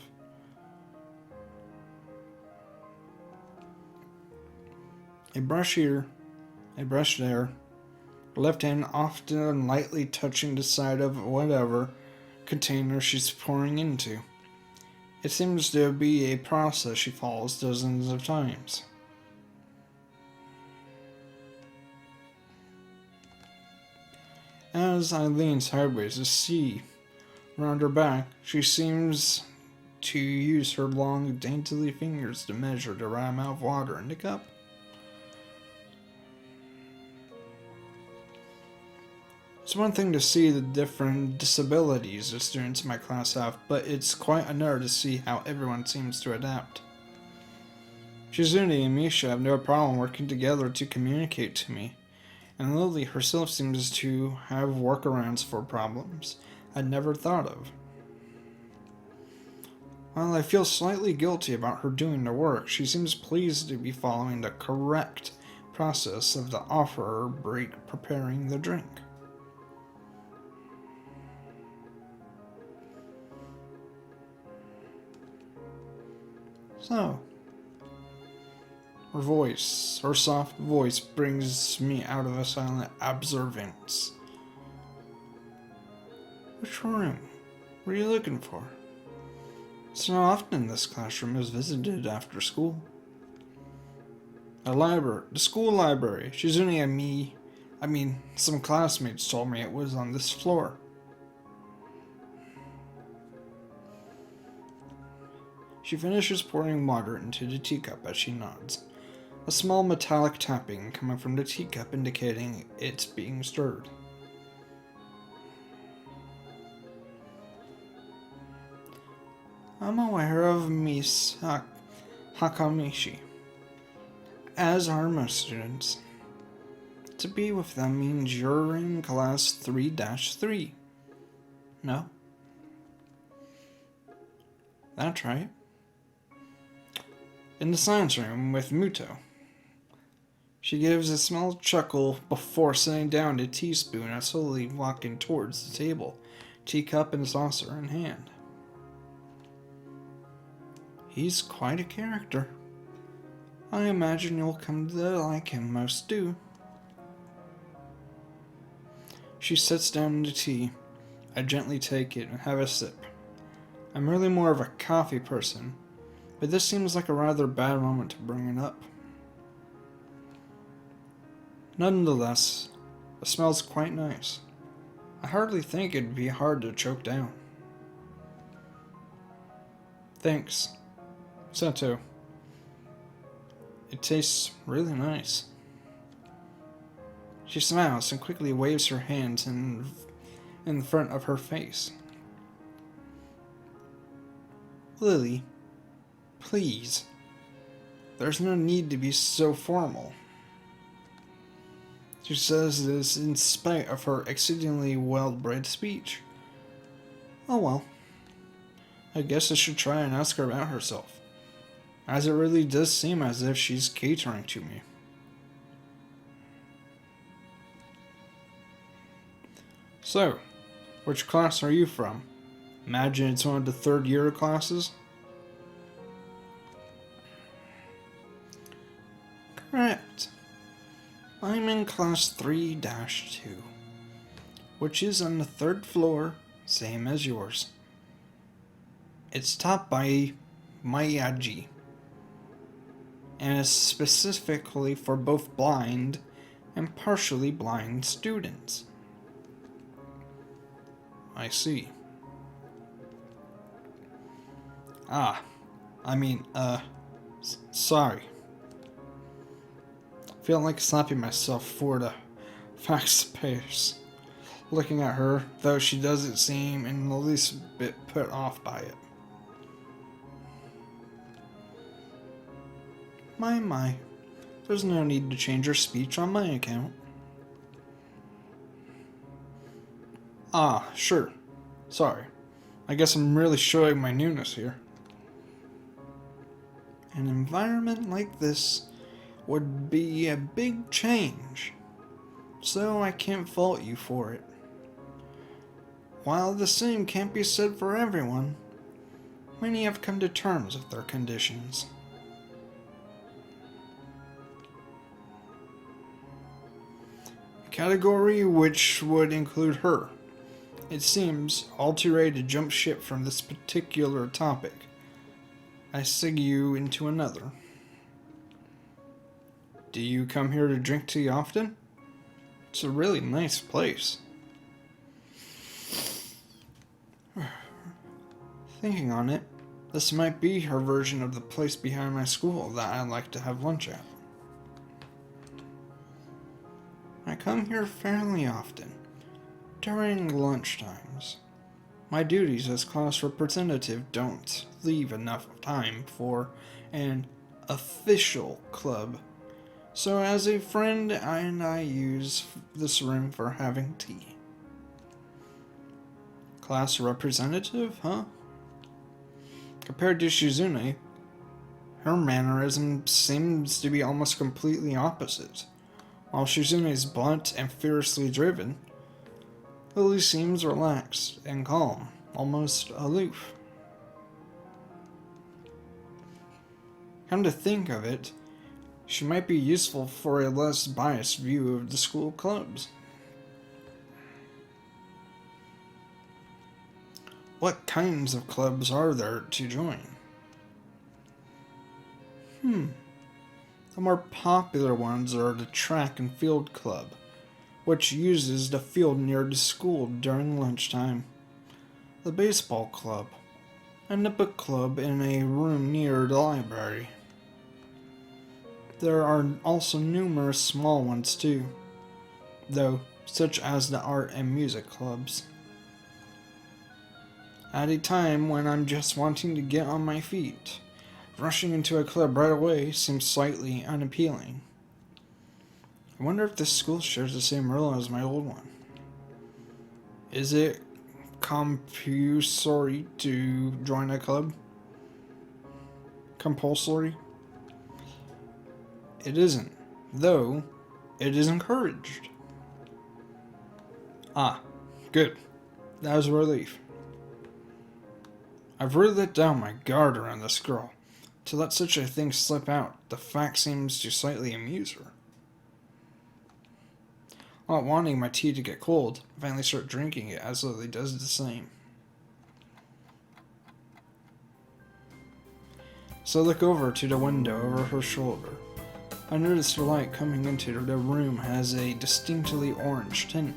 A brush here, a brush there, left hand often lightly touching the side of whatever container she's pouring into. It seems to be a process she follows dozens of times. As I lean sideways to see around her back, she seems to use her long, daintily fingers to measure the right amount of water in the cup. It's one thing to see the different disabilities the students in my class have, but it's quite another to see how everyone seems to adapt. Shizune and Misha have no problem working together to communicate to me, and Lily herself seems to have workarounds for problems I'd never thought of. While I feel slightly guilty about her doing the work, she seems pleased to be following the correct process of the offerer break preparing the drink. So, her soft voice brings me out of a silent observance. Which room were you looking for? It's not often this classroom is visited after school. The school library. Shizune and some classmates told me it was on this floor. She finishes pouring water into the teacup as she nods. A small metallic tapping coming from the teacup indicating it's being stirred. I'm aware of Miss Hakamishi, as are most students. To be with them means you're in class 3-3. No? That's right. In the science room with Muto. She gives a small chuckle before setting down the teaspoon and slowly walking towards the table, teacup and saucer in hand. He's quite a character. I imagine you'll come to like him, most do. She sits down to tea. I gently take it and have a sip. I'm really more of a coffee person, but this seems like a rather bad moment to bring it up. Nonetheless, it smells quite nice. I hardly think it'd be hard to choke down. Thanks, Sato. It tastes really nice. She smiles and quickly waves her hands in front of her face. Lily, please. There's no need to be so formal. She says this in spite of her exceedingly well-bred speech. Oh well. I guess I should try and ask her about herself, as it really does seem as if she's catering to me. So, which class are you from? Imagine it's one of the third year classes? Correct. I'm in class 3-2, which is on the third floor, same as yours. It's taught by Miyagi, and is specifically for both blind and partially blind students. I see. Sorry. Feeling like slapping myself for the fast pace. Looking at her, though she doesn't seem in the least bit put off by it. My. There's no need to change your speech on my account. Sure. Sorry. I guess I'm really showing my newness here. An environment like this would be a big change, so I can't fault you for it. While the same can't be said for everyone, many have come to terms with their conditions. A category which would include her. It seems all too ready to jump ship from this particular topic. I segue into another. Do you come here to drink tea often? It's a really nice place. Thinking on it, this might be her version of the place behind my school that I like to have lunch at. I come here fairly often, during lunch times. My duties as class representative don't leave enough time for an official club, so as a friend I use this room for having tea. Class representative, huh? Compared to Shizune, her mannerism seems to be almost completely opposite. While Shizune is blunt and fiercely driven, Lily seems relaxed and calm, almost aloof. Come to think of it, she might be useful for a less biased view of the school clubs. What kinds of clubs are there to join? The more popular ones are the track and field club, which uses the field near the school during lunchtime, the baseball club, and the book club in a room near the library. There are also numerous small ones too, though, such as the art and music clubs. At a time when I'm just wanting to get on my feet, rushing into a club right away seems slightly unappealing. I wonder if this school shares the same rule as my old one. Is it compulsory to join a club? Compulsory? It isn't, though it is encouraged. Ah, good. That was a relief. I've really let down my guard around this girl. To let such a thing slip out, the fact seems to slightly amuse her. Not wanting my tea to get cold, I finally start drinking it as Lily does the same. So I look over to the window over her shoulder. I notice the light coming into the room has a distinctly orange tint.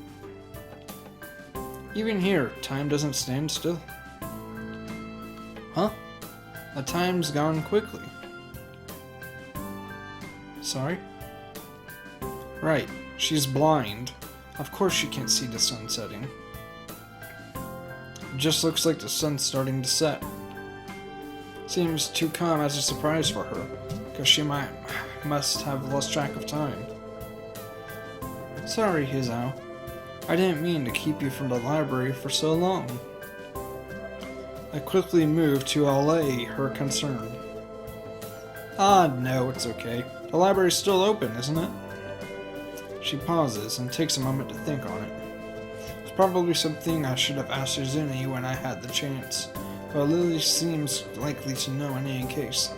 Even here, time doesn't stand still. Huh? The time's gone quickly. Sorry? Right, she's blind. Of course she can't see the sun setting. It just looks like the sun's starting to set. Seems too calm as a surprise for her, because she must have lost track of time. Sorry, Hizao. I didn't mean to keep you from the library for so long. I quickly moved to allay her concern. Ah, no, it's okay. The library's still open, isn't it? She pauses and takes a moment to think on it. It's probably something I should have asked Izuni when I had the chance, but Lily seems likely to know in any case.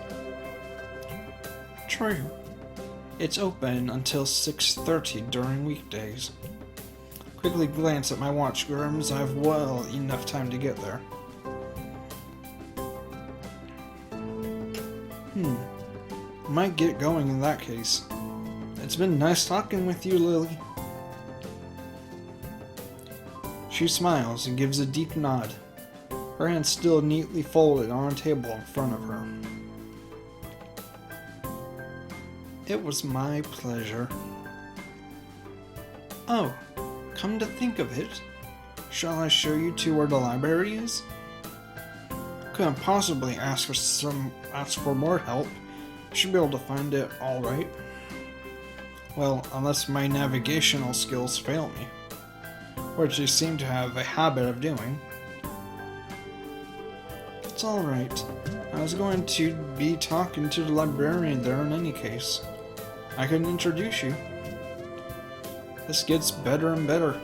True. It's open until 6:30 during weekdays. Quickly glance at my watch, Grims. I have well enough time to get there. Might get going in that case. It's been nice talking with you, Lily. She smiles and gives a deep nod, her hands still neatly folded on a table in front of her. It was my pleasure. Oh, come to think of it, shall I show you to where the library is? Couldn't possibly ask for more help. Should be able to find it all right. Well, unless my navigational skills fail me, which they seem to have a habit of doing. It's all right. I was going to be talking to the librarian there in any case. I could introduce you. This gets better and better.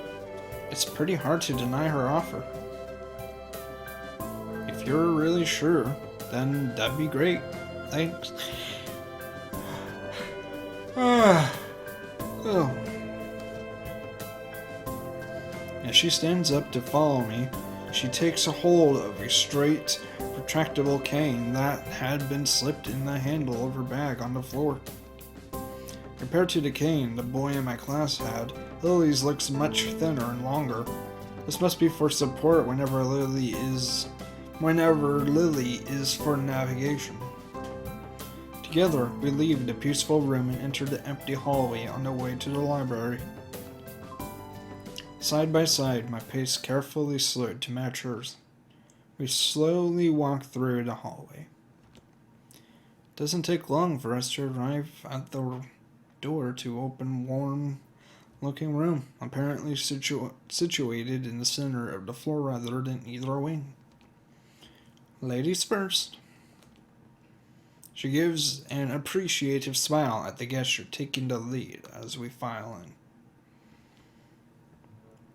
It's pretty hard to deny her offer. If you're really sure, then that'd be great. Thanks. Oh. As she stands up to follow me, she takes a hold of a straight, retractable cane that had been slipped in the handle of her bag on the floor. Compared to the cane the boy in my class had, Lily's looks much thinner and longer. This must be for support whenever Lily is whenever Lily is for navigation. Together, we leave the peaceful room and enter the empty hallway on the way to the library. Side by side, my pace carefully slowed to match hers. We slowly walk through the hallway. It doesn't take long for us to arrive at the door to open warm-looking room, apparently situated in the center of the floor rather than either wing. Ladies first. She gives an appreciative smile at the gesture, taking the lead as we file in.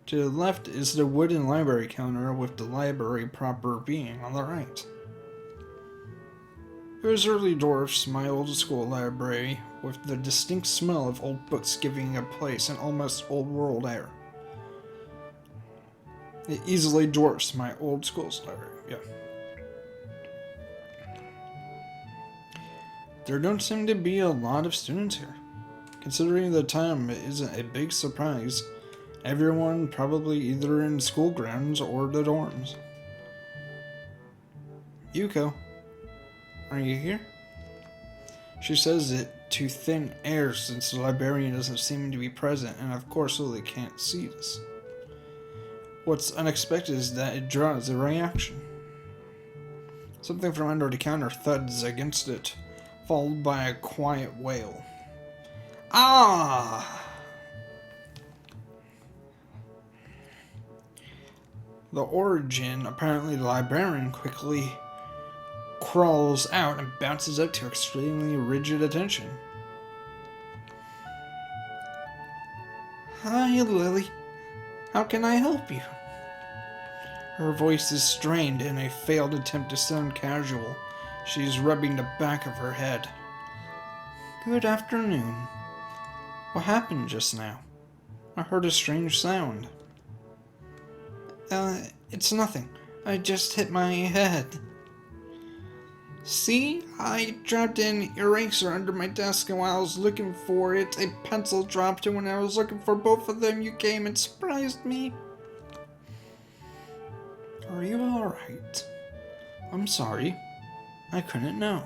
To the left is the wooden library counter, with the library proper being on the right. It was early dwarfs, my old school library, with the distinct smell of old books giving a place an almost old world air. It easily dwarfs my old school's library, yeah. There don't seem to be a lot of students here. Considering the time, it isn't a big surprise. Everyone probably either in school grounds or the dorms. Yuko, are you here? She says it to thin air since the librarian doesn't seem to be present, and of course Lily can't see this. What's unexpected is that it draws a reaction. Something from under the counter thuds against it, followed by a quiet wail. Ah! The origin, apparently the librarian, quickly crawls out and bounces up to extremely rigid attention. Hi, Lily. How can I help you? Her voice is strained in a failed attempt to sound casual. She's rubbing the back of her head. Good afternoon. What happened just now? I heard a strange sound. It's nothing. I just hit my head. See? I dropped an eraser under my desk, and while I was looking for it, a pencil dropped, and when I was looking for both of them, you came and surprised me. Are you alright? I'm sorry. I couldn't know.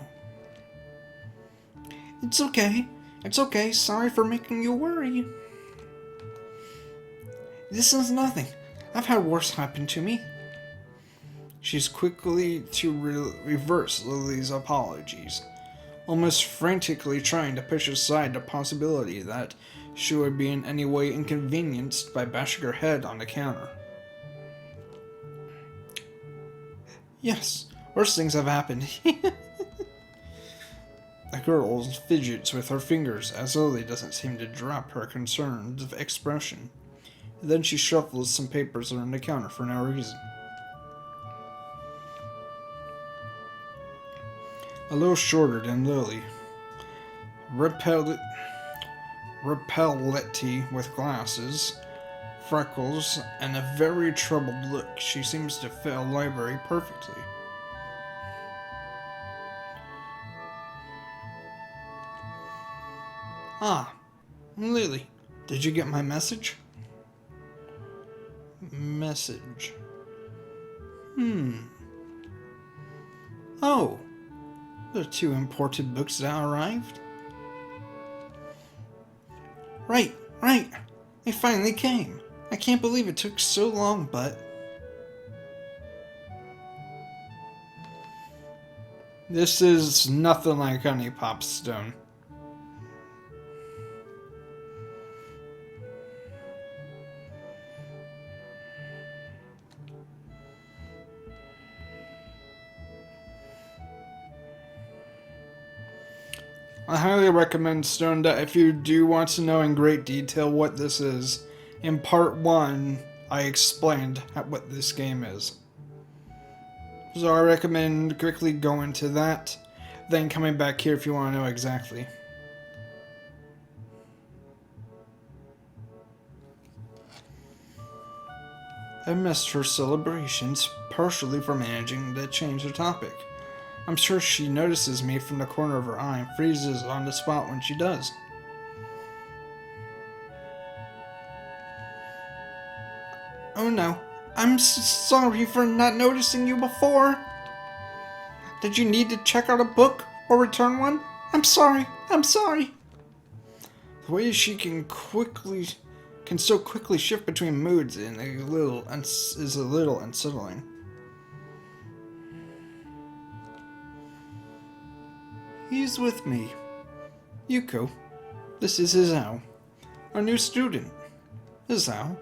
It's okay. It's okay. Sorry for making you worry. This is nothing. I've had worse happen to me. She's quickly to reverse Lily's apologies, almost frantically trying to push aside the possibility that she would be in any way inconvenienced by bashing her head on the counter. Yes, worse things have happened. The girl fidgets with her fingers as Lily doesn't seem to drop her concerned expression. Then she shuffles some papers around the counter for no reason. A little shorter than Lily. Repellity with glasses, freckles, and a very troubled look. She seems to fit a library perfectly. Ah, Lily, did you get my message? Message. Oh, the 2 imported books that arrived? Right. They finally came. I can't believe it took so long, but... This is nothing like Honey Pop Stone. I highly recommend Stone that if you do want to know in great detail what this is. In part 1, I explained what this game is. So I recommend quickly going to that, then coming back here if you want to know exactly. I missed her celebrations, partially for managing to change the topic. I'm sure she notices me from the corner of her eye and freezes on the spot when she does. Oh no, I'm sorry for not noticing you before. Did you need to check out a book or return one? I'm sorry. The way she can so quickly shift between moods is a little unsettling. He's with me. Yuko. This is Izao, our new student. Izao,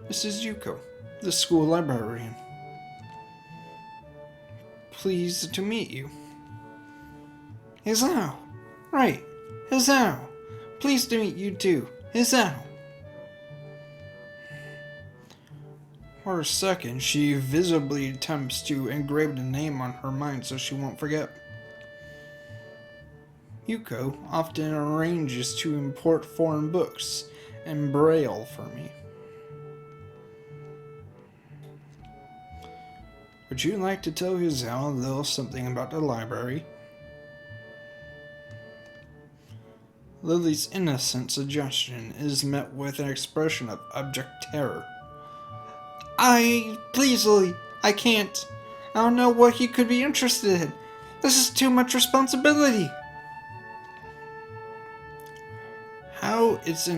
this is Yuko, the school librarian. Pleased to meet you. Izao. Right. Izao. Pleased to meet you too. Izao. For a second, she visibly attempts to engrave the name on her mind so she won't forget. Yuko often arranges to import foreign books in Braille for me. Would you like to tell Izao a little something about the library? Lily's innocent suggestion is met with an expression of abject terror. Please, Lily, I can't. I don't know what he could be interested in. This is too much responsibility. How it's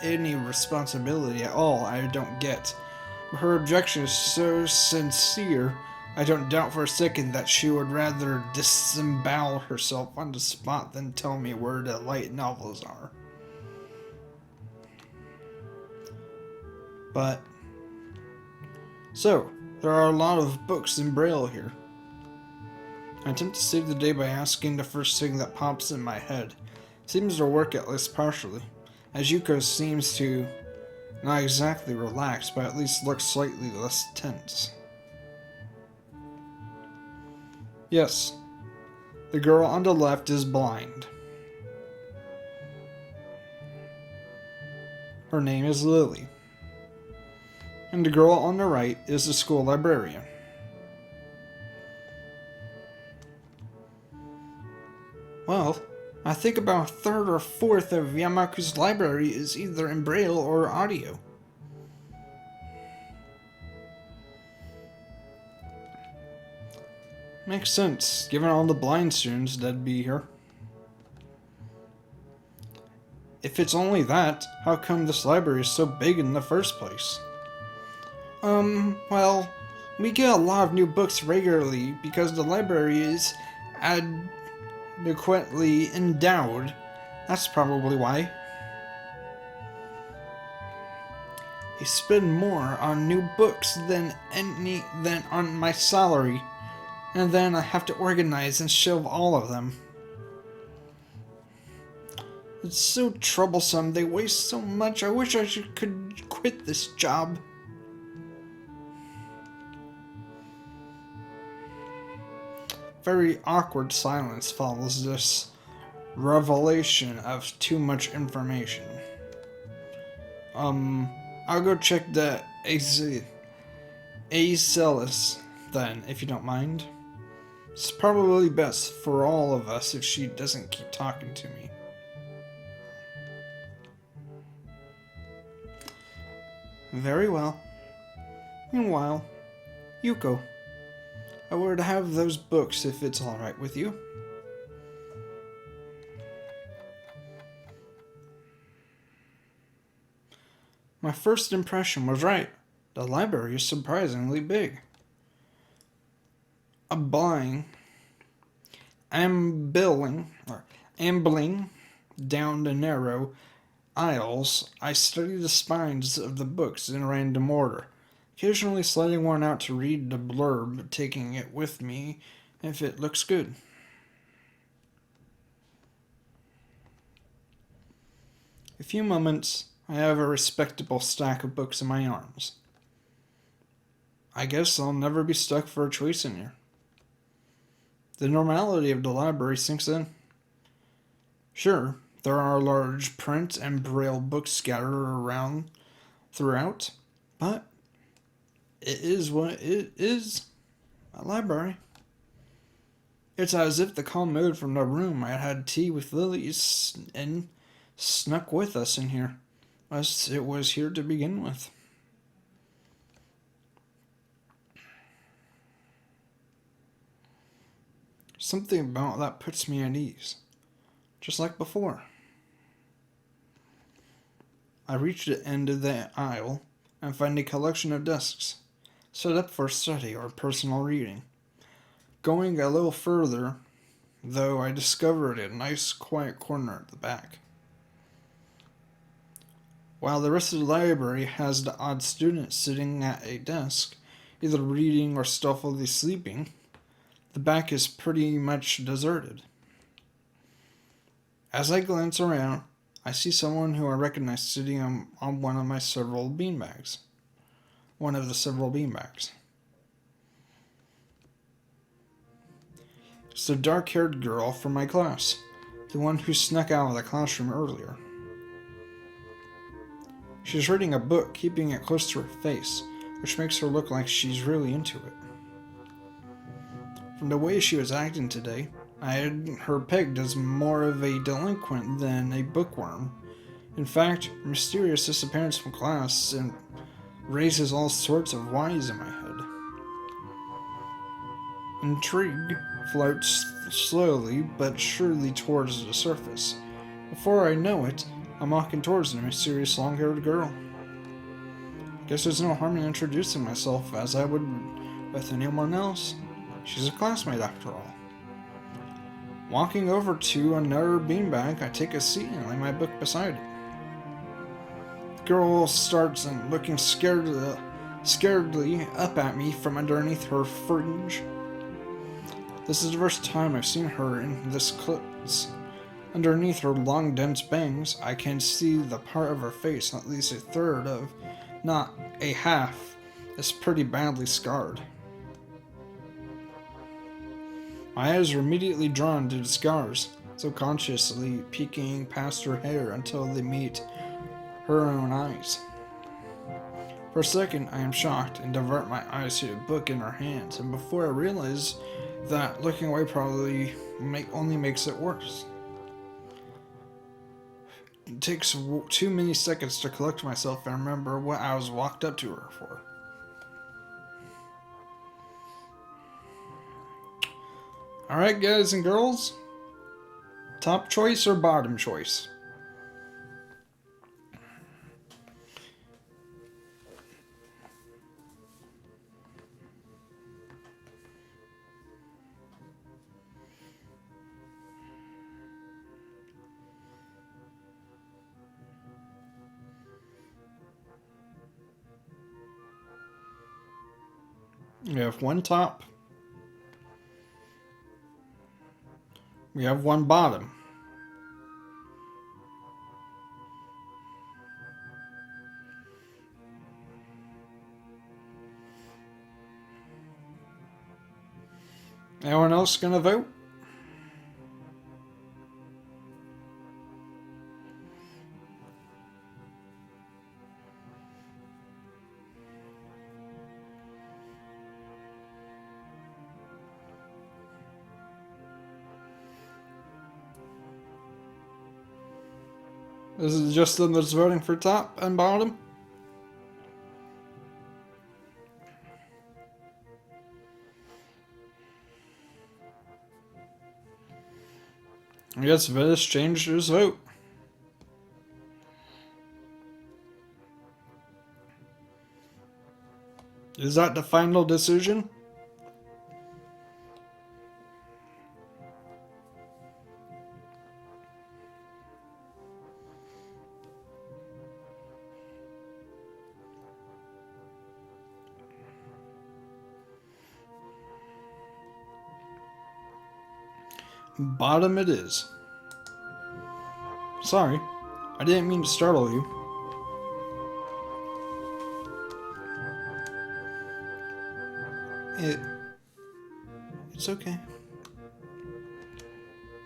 any responsibility at all, I don't get. Her objection is so sincere, I don't doubt for a second that she would rather disembowel herself on the spot than tell me where the light novels are. So, there are a lot of books in Braille here. I attempt to save the day by asking the first thing that pops in my head. Seems to work at least partially, as Yuko seems to not exactly relax, but at least look slightly less tense. Yes, the girl on the left is blind. Her name is Lily. And the girl on the right is the school librarian. Well, I think about a third or fourth of Yamaku's library is either in Braille or audio. Makes sense, given all the blind students that'd be here. If it's only that, how come this library is so big in the first place? Well, we get a lot of new books regularly because the library is adequately endowed. That's probably why. I spend more on new books than on my salary, and then I have to organize and shelve all of them. It's so troublesome. They waste so much. I wish I could quit this job. Very awkward silence follows this revelation of too much information. I'll go check the Acelus then, if you don't mind. It's probably best for all of us if she doesn't keep talking to me. Very well. Meanwhile, Yuko, I were to have those books if it's alright with you. My first impression was right. The library is surprisingly big. Ambling down the narrow aisles, I studied the spines of the books in random order, occasionally sliding one out to read the blurb, taking it with me if it looks good. A few moments, I have a respectable stack of books in my arms. I guess I'll never be stuck for a choice in here. The normality of the library sinks in. Sure, there are large print and braille books scattered around throughout, but it is what it is, a library. It's as if the calm mood from the room I had tea with Lily and snuck with us in here, as it was here to begin with. Something about that puts me at ease, just like before. I reach the end of the aisle and find a collection of desks, set up for study or personal reading. Going a little further, though, I discovered a nice quiet corner at the back. While the rest of the library has the odd student sitting at a desk, either reading or stealthily sleeping, the back is pretty much deserted. As I glance around, I see someone who I recognize sitting on one of the several beanbags. It's the dark-haired girl from my class, the one who snuck out of the classroom earlier. She's reading a book, keeping it close to her face, which makes her look like she's really into it. From the way she was acting today, I had her pegged as more of a delinquent than a bookworm. In fact, her mysterious disappearance from class and raises all sorts of whys in my head. Intrigue floats slowly but surely towards the surface. Before I know it, I'm walking towards the mysterious long-haired girl. Guess there's no harm in introducing myself as I would with anyone else. She's a classmate after all. Walking over to another beanbag, I take a seat and lay my book beside it. The girl starts and looking scaredly up at me from underneath her fringe. This is the first time I've seen her in this close. Underneath her long, dense bangs, I can see the part of her face, at least a third of, not a half, is pretty badly scarred. My eyes are immediately drawn to the scars, subconsciously peeking past her hair until they meet her own eyes. For a second, I am shocked and divert my eyes to the book in her hands, and before I realize that looking away probably only makes it worse. It takes too many seconds to collect myself and remember what I was walked up to her for. Alright, guys and girls. Top choice or bottom choice? We have one top. We have one bottom. Anyone else gonna vote? Is it just them that's voting for top and bottom? I guess Vitis changed his vote. Is that the final decision? Bottom it is. Sorry, I didn't mean to startle you. It's okay.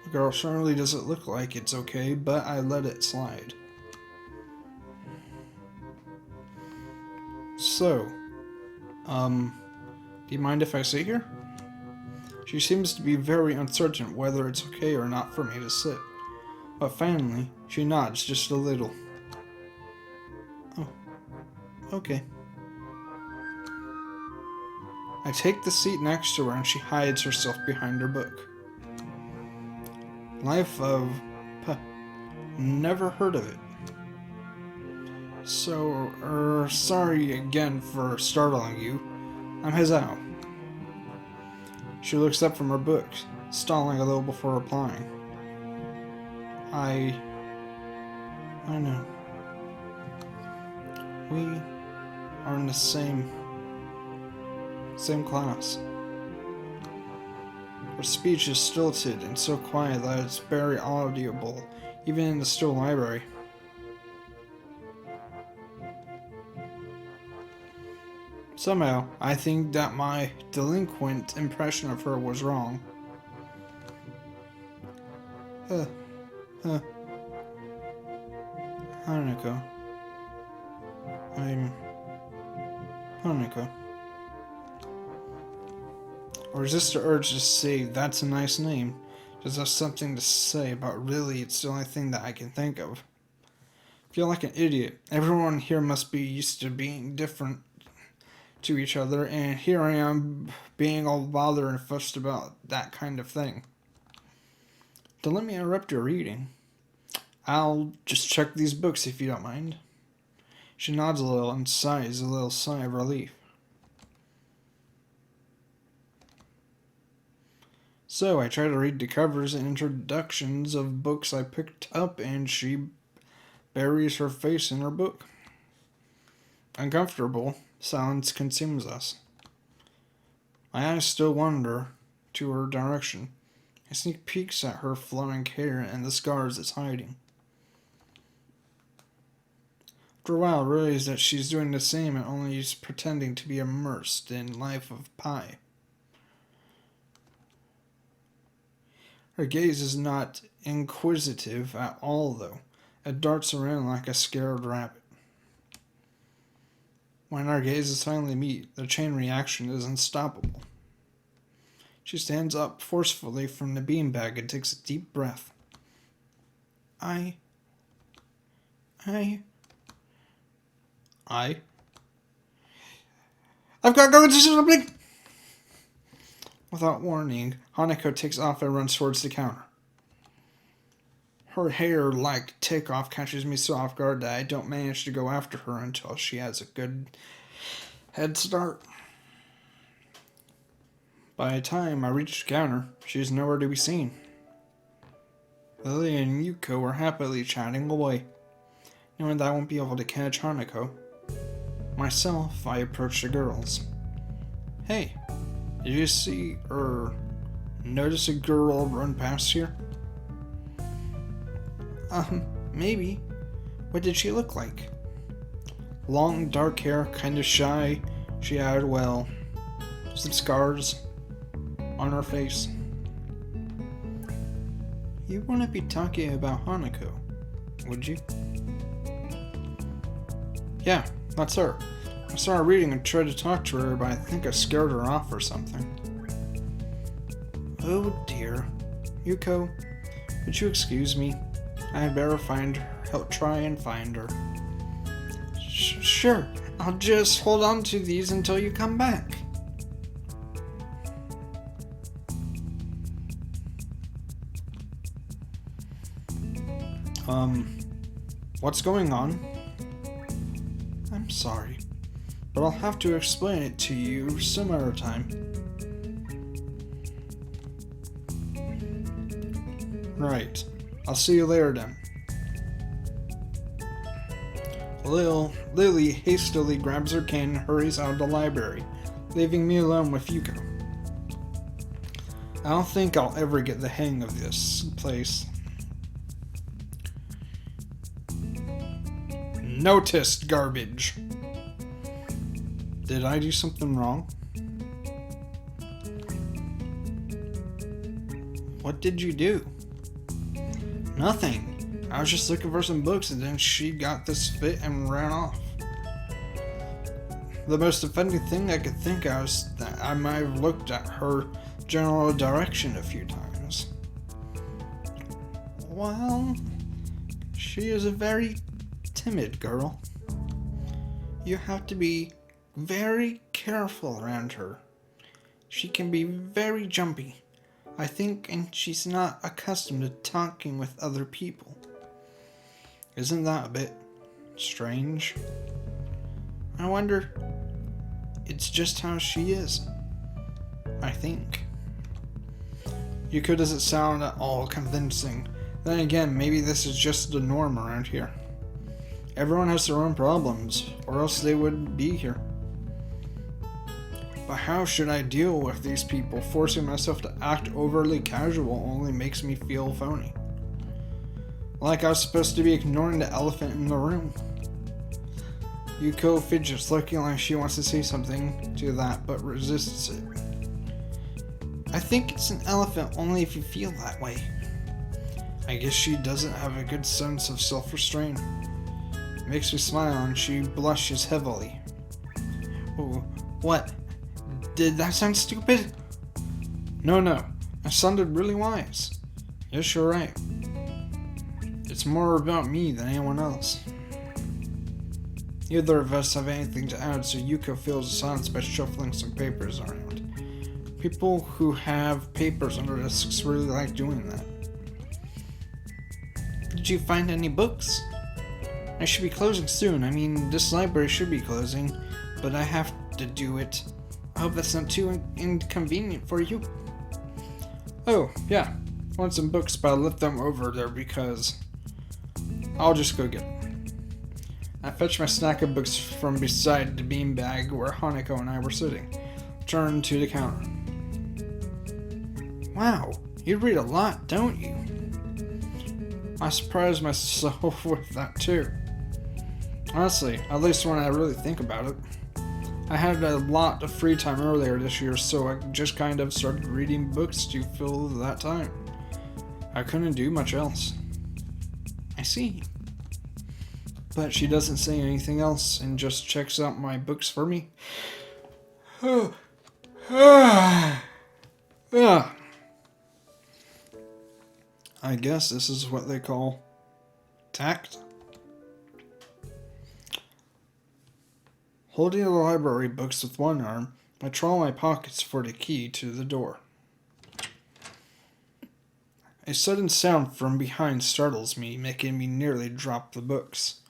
The girl certainly doesn't look like it's okay, but I let it slide. So, do you mind if I sit here? She seems to be very uncertain whether it's okay or not for me to sit. But finally, she nods just a little. Oh, okay. I take the seat next to her and she hides herself behind her book. Life of... Never heard of it. So, sorry again for startling you. I'm Hanako. She looks up from her book, stalling a little before replying. I know. We are in the same class. Her speech is stilted and so quiet that it's barely audible, even in the still library. Somehow, I think that my delinquent impression of her was wrong. Hanako. I'm Hanako. I resist the urge to say that's a nice name. Just have something to say, but really it's the only thing that I can think of. I feel like an idiot. Everyone here must be used to being different to each other, and here I am being all bothered and fussed about that kind of thing. Don't let me interrupt your reading. I'll just check these books if you don't mind. She nods a little and sighs a little sigh of relief. So I try to read the covers and introductions of books I picked up, and she buries her face in her book. Uncomfortable, silence consumes us. My eyes still wander to her direction. I sneak peeks at her flowing hair and the scars it's hiding. After a while, I realize that she's doing the same and only is pretending to be immersed in life of pi. Her gaze is not inquisitive at all, though. It darts around like a scared rabbit. When our gazes finally meet, the chain reaction is unstoppable. She stands up forcefully from the beanbag and takes a deep breath. I've got to go into something! Without warning, Hanako takes off and runs towards the counter. Her hair, like takeoff, catches me so off guard that I don't manage to go after her until she has a good head start. By the time I reach the counter, she is nowhere to be seen. Lily and Yuko are happily chatting away, knowing that I won't be able to catch Hanako. Myself, I approach the girls. Hey, did you see or notice a girl run past here? Maybe. What did she look like? Long, dark hair, kind of shy. She had, well, some scars on her face. You wouldn't be talking about Hanako, would you? Yeah, that's her. I saw her reading and tried to talk to her, but I think I scared her off or something. Oh dear. Yuko, would you excuse me? I had better try and find her. Sure, I'll just hold on to these until you come back. What's going on? I'm sorry, but I'll have to explain it to you some other time. Right. I'll see you later then. Lily hastily grabs her cane and hurries out of the library, leaving me alone with Yuko. I don't think I'll ever get the hang of this place. Noticed garbage. Did I do something wrong? What did you do? Nothing. I was just looking for some books and then she got this fit and ran off. The most offending thing I could think of is that I might have looked at her general direction a few times. Well, she is a very timid girl. You have to be very careful around her. She can be very jumpy. I think, and she's not accustomed to talking with other people. Isn't that a bit strange? I wonder, it's just how she is. I think. Yuko doesn't sound at all convincing. Then again, maybe this is just the norm around here. Everyone has their own problems, or else they wouldn't be here. But how should I deal with these people? Forcing myself to act overly casual only makes me feel phony. Like I was supposed to be ignoring the elephant in the room. Yuko fidgets, looking like she wants to say something to that, but resists it. I think it's an elephant only if you feel that way. I guess she doesn't have a good sense of self-restraint. Makes me smile and she blushes heavily. Oh, what? Did that sound stupid? No. It sounded really wise. Yes, you're right. It's more about me than anyone else. Neither of us have anything to add, so Yuko fills the silence by shuffling some papers around. People who have papers under desks really like doing that. Did you find any books? I should be closing soon. I mean, this library should be closing, but I have to do it. I hope that's not too inconvenient for you. Oh, yeah. I want some books, but I left them over there because I'll just go get them. I fetched my stack of books from beside the beanbag where Hanako and I were sitting. Turned to the counter. Wow, you read a lot, don't you? I surprised myself with that too. Honestly, at least when I really think about it. I had a lot of free time earlier this year, so I just kind of started reading books to fill that time. I couldn't do much else. I see. But she doesn't say anything else and just checks out my books for me. I guess this is what they call tact. Holding the library books with one arm, I trawl my pockets for the key to the door. A sudden sound from behind startles me, making me nearly drop the books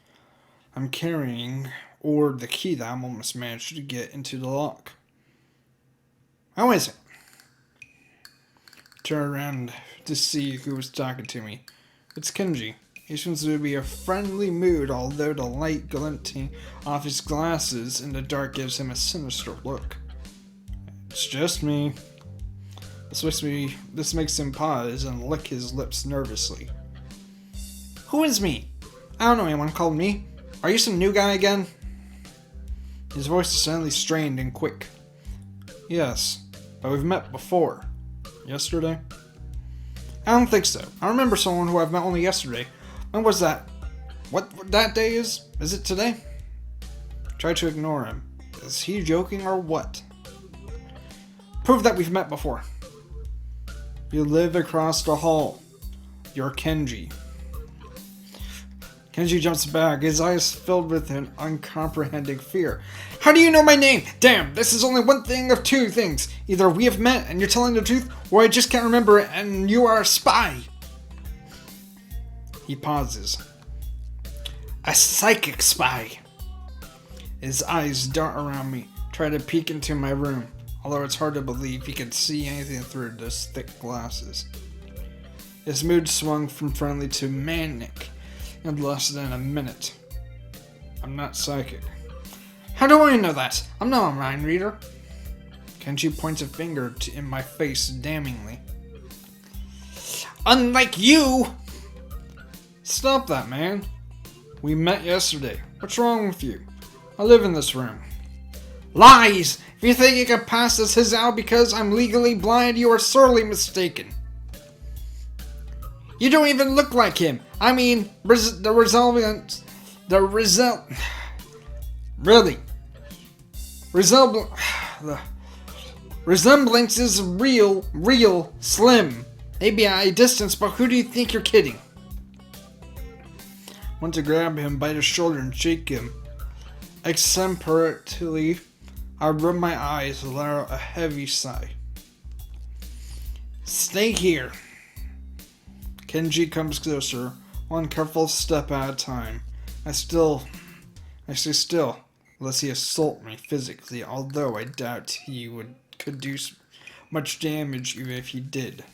I'm carrying, or the key that I'm almost managed to get into the lock. How is it? Turn around to see who was talking to me. It's Kenji. He seems to be a friendly mood, although the light glinting off his glasses in the dark gives him a sinister look. It's just me. This makes him pause and lick his lips nervously. Who is me? I don't know anyone called me. Are you some new guy again? His voice is suddenly strained and quick. Yes, but we've met before. Yesterday? I don't think so. I remember someone who I've met only yesterday. When was that? What that day is? Is it today? Try to ignore him. Is he joking or what? Prove that we've met before. You live across the hall. You're Kenji. Kenji jumps back, his eyes filled with an uncomprehending fear. How do you know my name? Damn, this is only one thing of two things. Either we have met and you're telling the truth, or I just can't remember it and you are a spy. He pauses. A psychic spy. His eyes dart around me, try to peek into my room, although it's hard to believe he can see anything through those thick glasses. His mood swung from friendly to manic in less than a minute. I'm not psychic. How do I know that? I'm not a mind reader. Kenji points a finger in my face damningly. Unlike you! Stop that, man. We met yesterday. What's wrong with you? I live in this room. Lies! If you think you can pass as his out because I'm legally blind, you are sorely mistaken. You don't even look like him. I mean, the resemblance is real slim. Maybe at a distance, but who do you think you're kidding? I want to grab him by the shoulder and shake him. Extemporately, I rub my eyes and let out a heavy sigh. Stay here. Kenji comes closer, one careful step at a time. I stay still, unless he assault me physically, although I doubt he could do much damage even if he did.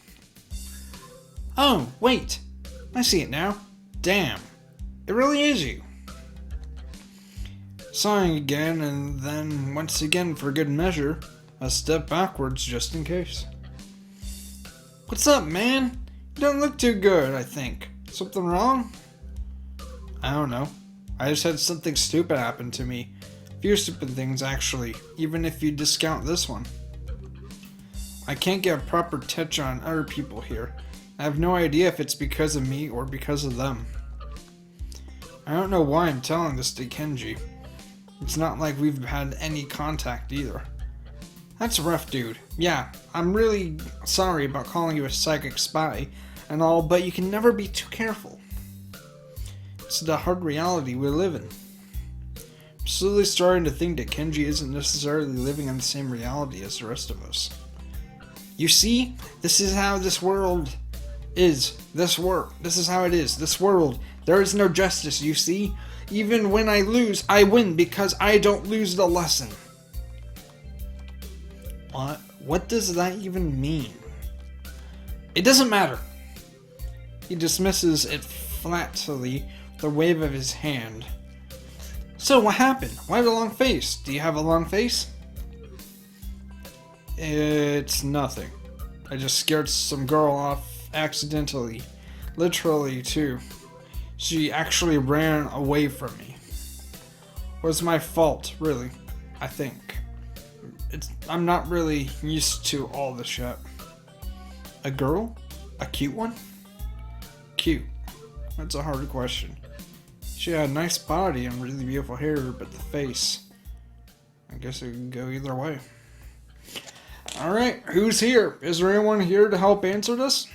Oh, wait! I see it now. Damn. It really is you. Sighing again, and then, once again for good measure, a step backwards just in case. What's up, man? You don't look too good, I think. Something wrong? I don't know. I just had something stupid happen to me. A few stupid things, actually, even if you discount this one. I can't get a proper touch on other people here. I have no idea if it's because of me or because of them. I don't know why I'm telling this to Kenji. It's not like we've had any contact either. That's rough, dude. Yeah, I'm really sorry about calling you a psychic spy and all, but you can never be too careful. It's the hard reality we live in. I'm slowly starting to think that Kenji isn't necessarily living in the same reality as the rest of us. You see, this is how this world is. This is how it is. This world. There is no justice, you see? Even when I lose, I win because I don't lose the lesson. What does that even mean? It doesn't matter. He dismisses it flatly with a wave of his hand. So what happened? Why the long face? Do you have a long face? It's nothing. I just scared some girl off accidentally. Literally, too. She actually ran away from me. It was my fault, really. I think. I'm not really used to all this shit. A girl? A cute one? Cute. That's a hard question. She had a nice body and really beautiful hair, but the face... I guess it could go either way. Alright, who's here? Is there anyone here to help answer this?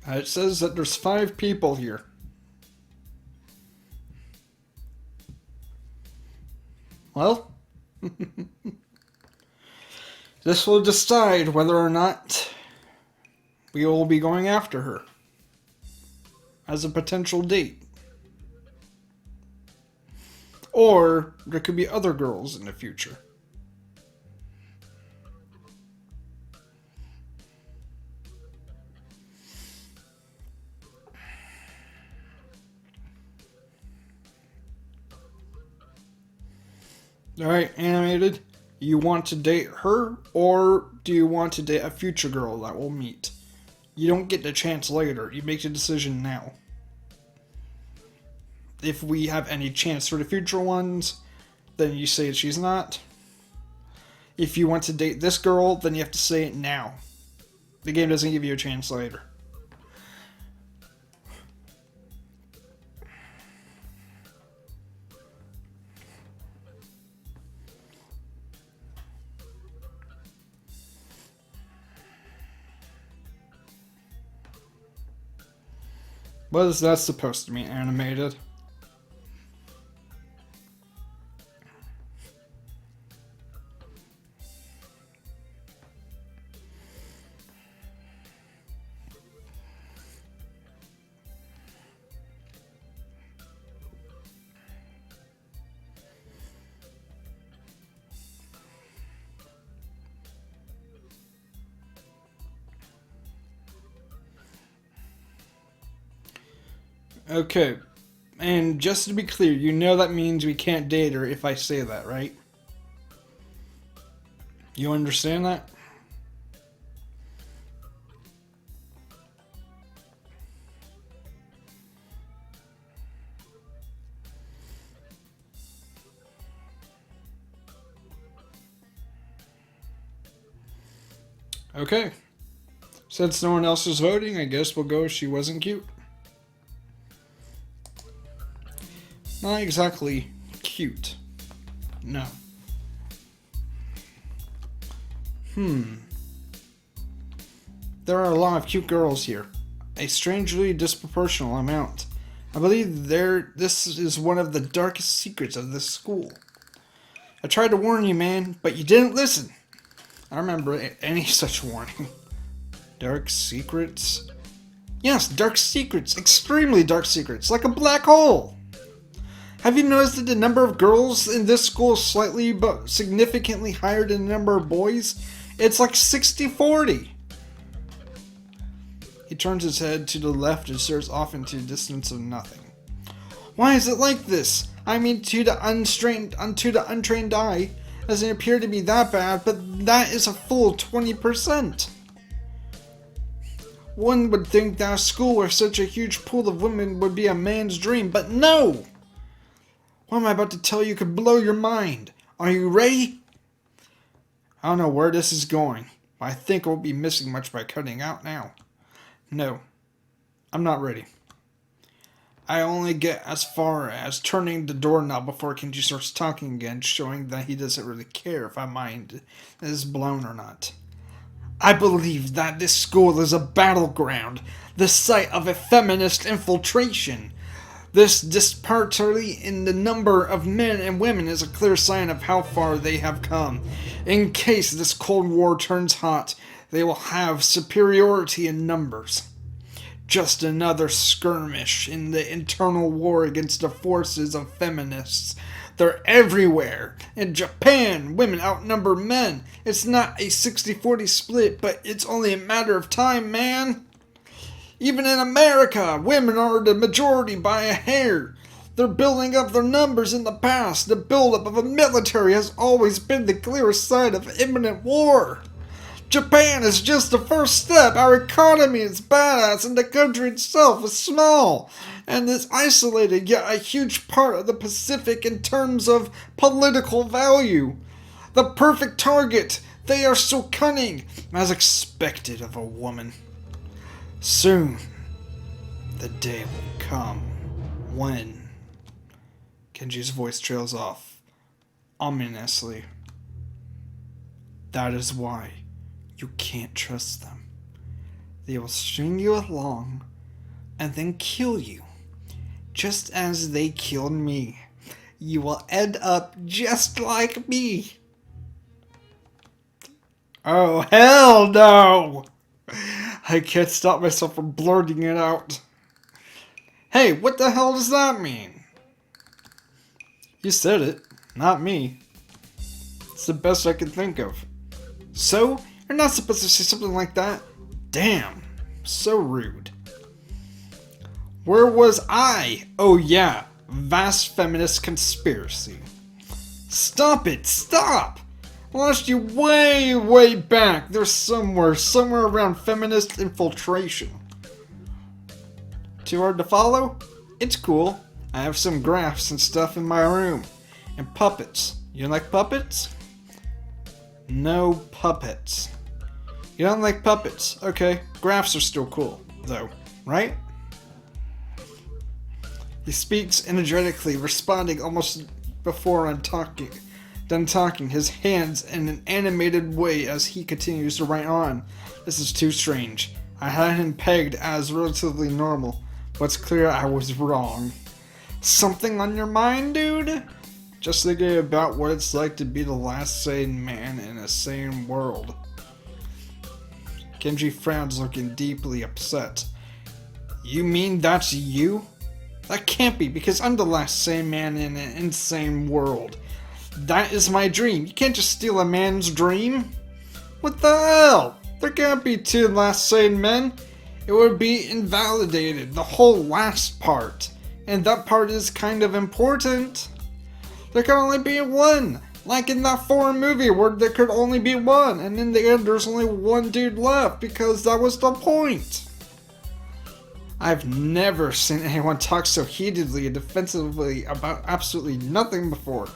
It says that there's 5 people here. Well, this will decide whether or not we will be going after her as a potential date. Or there could be other girls in the future. Alright, animated. You want to date her, or do you want to date a future girl that we'll meet? You don't get the chance later. You make the decision now. If we have any chance for the future ones, then you say she's not. If you want to date this girl, then you have to say it now. The game doesn't give you a chance later. What is that supposed to be, animated? Okay, and just to be clear, you know that means we can't date her if I say that, right? You understand that? Okay. Since no one else is voting, I guess we'll go she wasn't cute. Not exactly cute. No. There are a lot of cute girls here. A strangely disproportional amount. I believe this is one of the darkest secrets of this school. I tried to warn you, man, but you didn't listen. I remember any such warning. Dark secrets? Yes, dark secrets. Extremely dark secrets. Like a black hole. Have you noticed that the number of girls in this school is slightly but significantly higher than the number of boys? It's like 60-40. He turns his head to the left and stares off into the distance of nothing. Why is it like this? I mean, to the untrained eye, it doesn't appear to be that bad, but that is a full 20%. One would think that a school where such a huge pool of women would be a man's dream, but no! What I'm about to tell you could blow your mind. Are you ready? I don't know where this is going, but I think I won't be missing much by cutting out now. No, I'm not ready. I only get as far as turning the doorknob before Kenji starts talking again, showing that he doesn't really care if my mind is blown or not. I believe that this school is a battleground, the site of a feminist infiltration. This disparity in the number of men and women is a clear sign of how far they have come. In case this Cold War turns hot, they will have superiority in numbers. Just another skirmish in the internal war against the forces of feminists. They're everywhere. In Japan, women outnumber men. It's not a 60-40 split, but it's only a matter of time, man. Even in America, women are the majority by a hair. They're building up their numbers in the past. The buildup of a military has always been the clearest sign of imminent war. Japan is just the first step. Our economy is badass and the country itself is small and is isolated, yet a huge part of the Pacific in terms of political value. The perfect target. They are so cunning, as expected of a woman. Soon, the day will come when... Kenji's voice trails off, ominously. That is why you can't trust them. They will string you along and then kill you, just as they killed me. You will end up just like me. Oh, hell no! I can't stop myself from blurting it out. Hey, what the hell does that mean? You said it, not me. It's the best I can think of. So, you're not supposed to say something like that? Damn, so rude. Where was I? Oh yeah, vast feminist conspiracy. Stop it, stop! I lost you way back. There's somewhere around feminist infiltration. Too hard to follow? It's cool. I have some graphs and stuff in my room. And puppets. You like puppets? No puppets. You don't like puppets. Okay, graphs are still cool, though, right? He speaks energetically, responding almost before I'm done talking, his hands in an animated way as he continues to write on. This is too strange. I had him pegged as relatively normal, but it's clear I was wrong. Something on your mind, dude? Just thinking about what it's like to be the last sane man in a sane world. Kenji frowns, looking deeply upset. You mean that's you? That can't be, because I'm the last sane man in an insane world. That is my dream. You can't just steal a man's dream. What the hell? There can't be two last sane men. It would be invalidated, the whole last part. And that part is kind of important. There can only be one. Like in that foreign movie where there could only be one. And in the end there's only one dude left because that was the point. I've never seen anyone talk so heatedly and defensively about absolutely nothing before.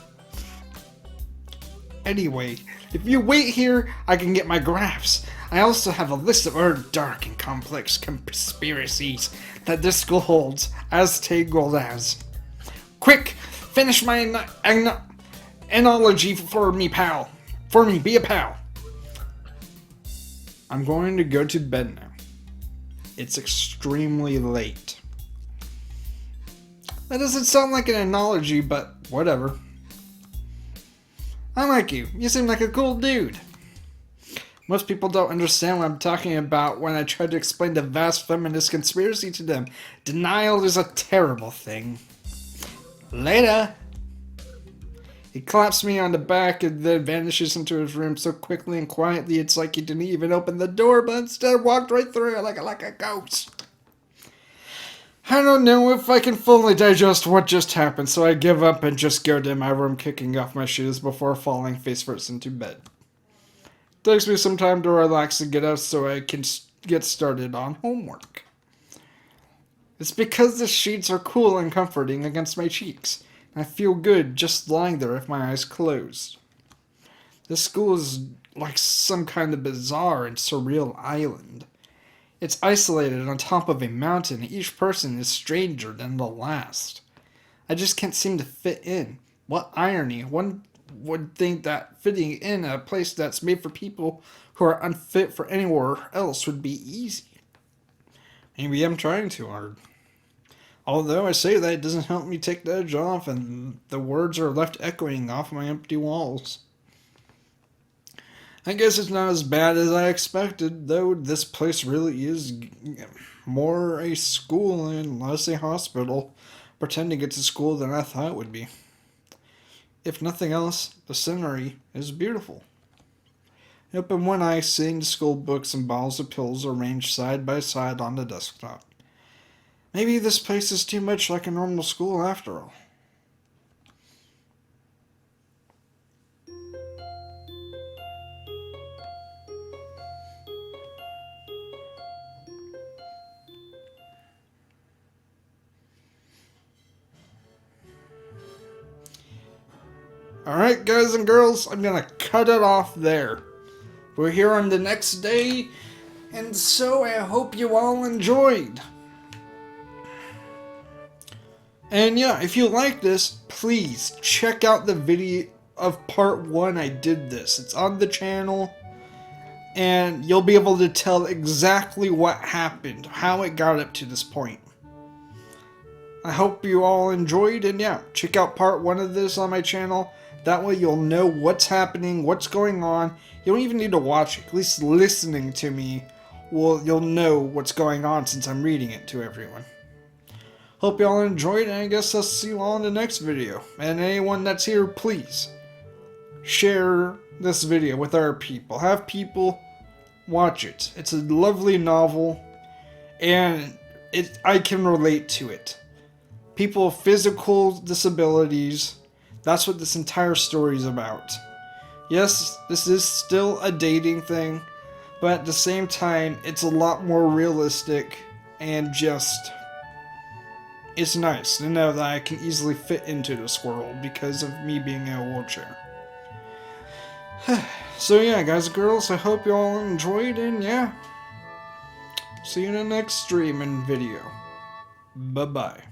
Anyway, if you wait here, I can get my graphs. I also have a list of other dark and complex conspiracies that this school holds as tangled as. Quick, finish my analogy for me, pal. For me, be a pal. I'm going to go to bed now. It's extremely late. That doesn't sound like an analogy, but whatever. I like you. You seem like a cool dude. Most people don't understand what I'm talking about when I try to explain the vast feminist conspiracy to them. Denial is a terrible thing. Later. He claps me on the back and then vanishes into his room so quickly and quietly it's like he didn't even open the door, but instead walked right through it like a ghost. I don't know if I can fully digest what just happened, so I give up and just go to my room kicking off my shoes before falling face first into bed. It takes me some time to relax and get up so I can get started on homework. It's because the sheets are cool and comforting against my cheeks. I feel good just lying there with my eyes closed. This school is like some kind of bizarre and surreal island. It's isolated on top of a mountain. Each person is stranger than the last. I just can't seem to fit in. What irony. One would think that fitting in a place that's made for people who are unfit for anywhere else would be easy. Maybe I'm trying too hard. Although I say that, it doesn't help me take the edge off, and the words are left echoing off my empty walls. I guess it's not as bad as I expected, though this place really is more a school and less a hospital, pretending it's a school than I thought it would be. If nothing else, the scenery is beautiful. I open one eye, seeing the school books and bottles of pills arranged side by side on the desktop. Maybe this place is too much like a normal school after all. Alright, guys and girls, I'm gonna cut it off there. We're here on the next day, and so I hope you all enjoyed. And yeah, if you like this, please check out the video of part 1 I did this. It's on the channel, and you'll be able to tell exactly what happened, how it got up to this point. I hope you all enjoyed, and yeah, check out part 1 of this on my channel. That way you'll know what's happening, what's going on. You don't even need to watch it. At least listening to me, you'll know what's going on since I'm reading it to everyone. Hope y'all enjoyed, and I guess I'll see you all in the next video. And anyone that's here, please share this video with other people. Have people watch it. It's a lovely novel, and I can relate to it. People with physical disabilities, that's what this entire story is about. Yes, this is still a dating thing, but at the same time, it's a lot more realistic and just... It's nice to know that I can easily fit into this world because of me being in a wheelchair. So yeah, guys and girls, I hope you all enjoyed, and yeah, see you in the next stream and video. Bye-bye.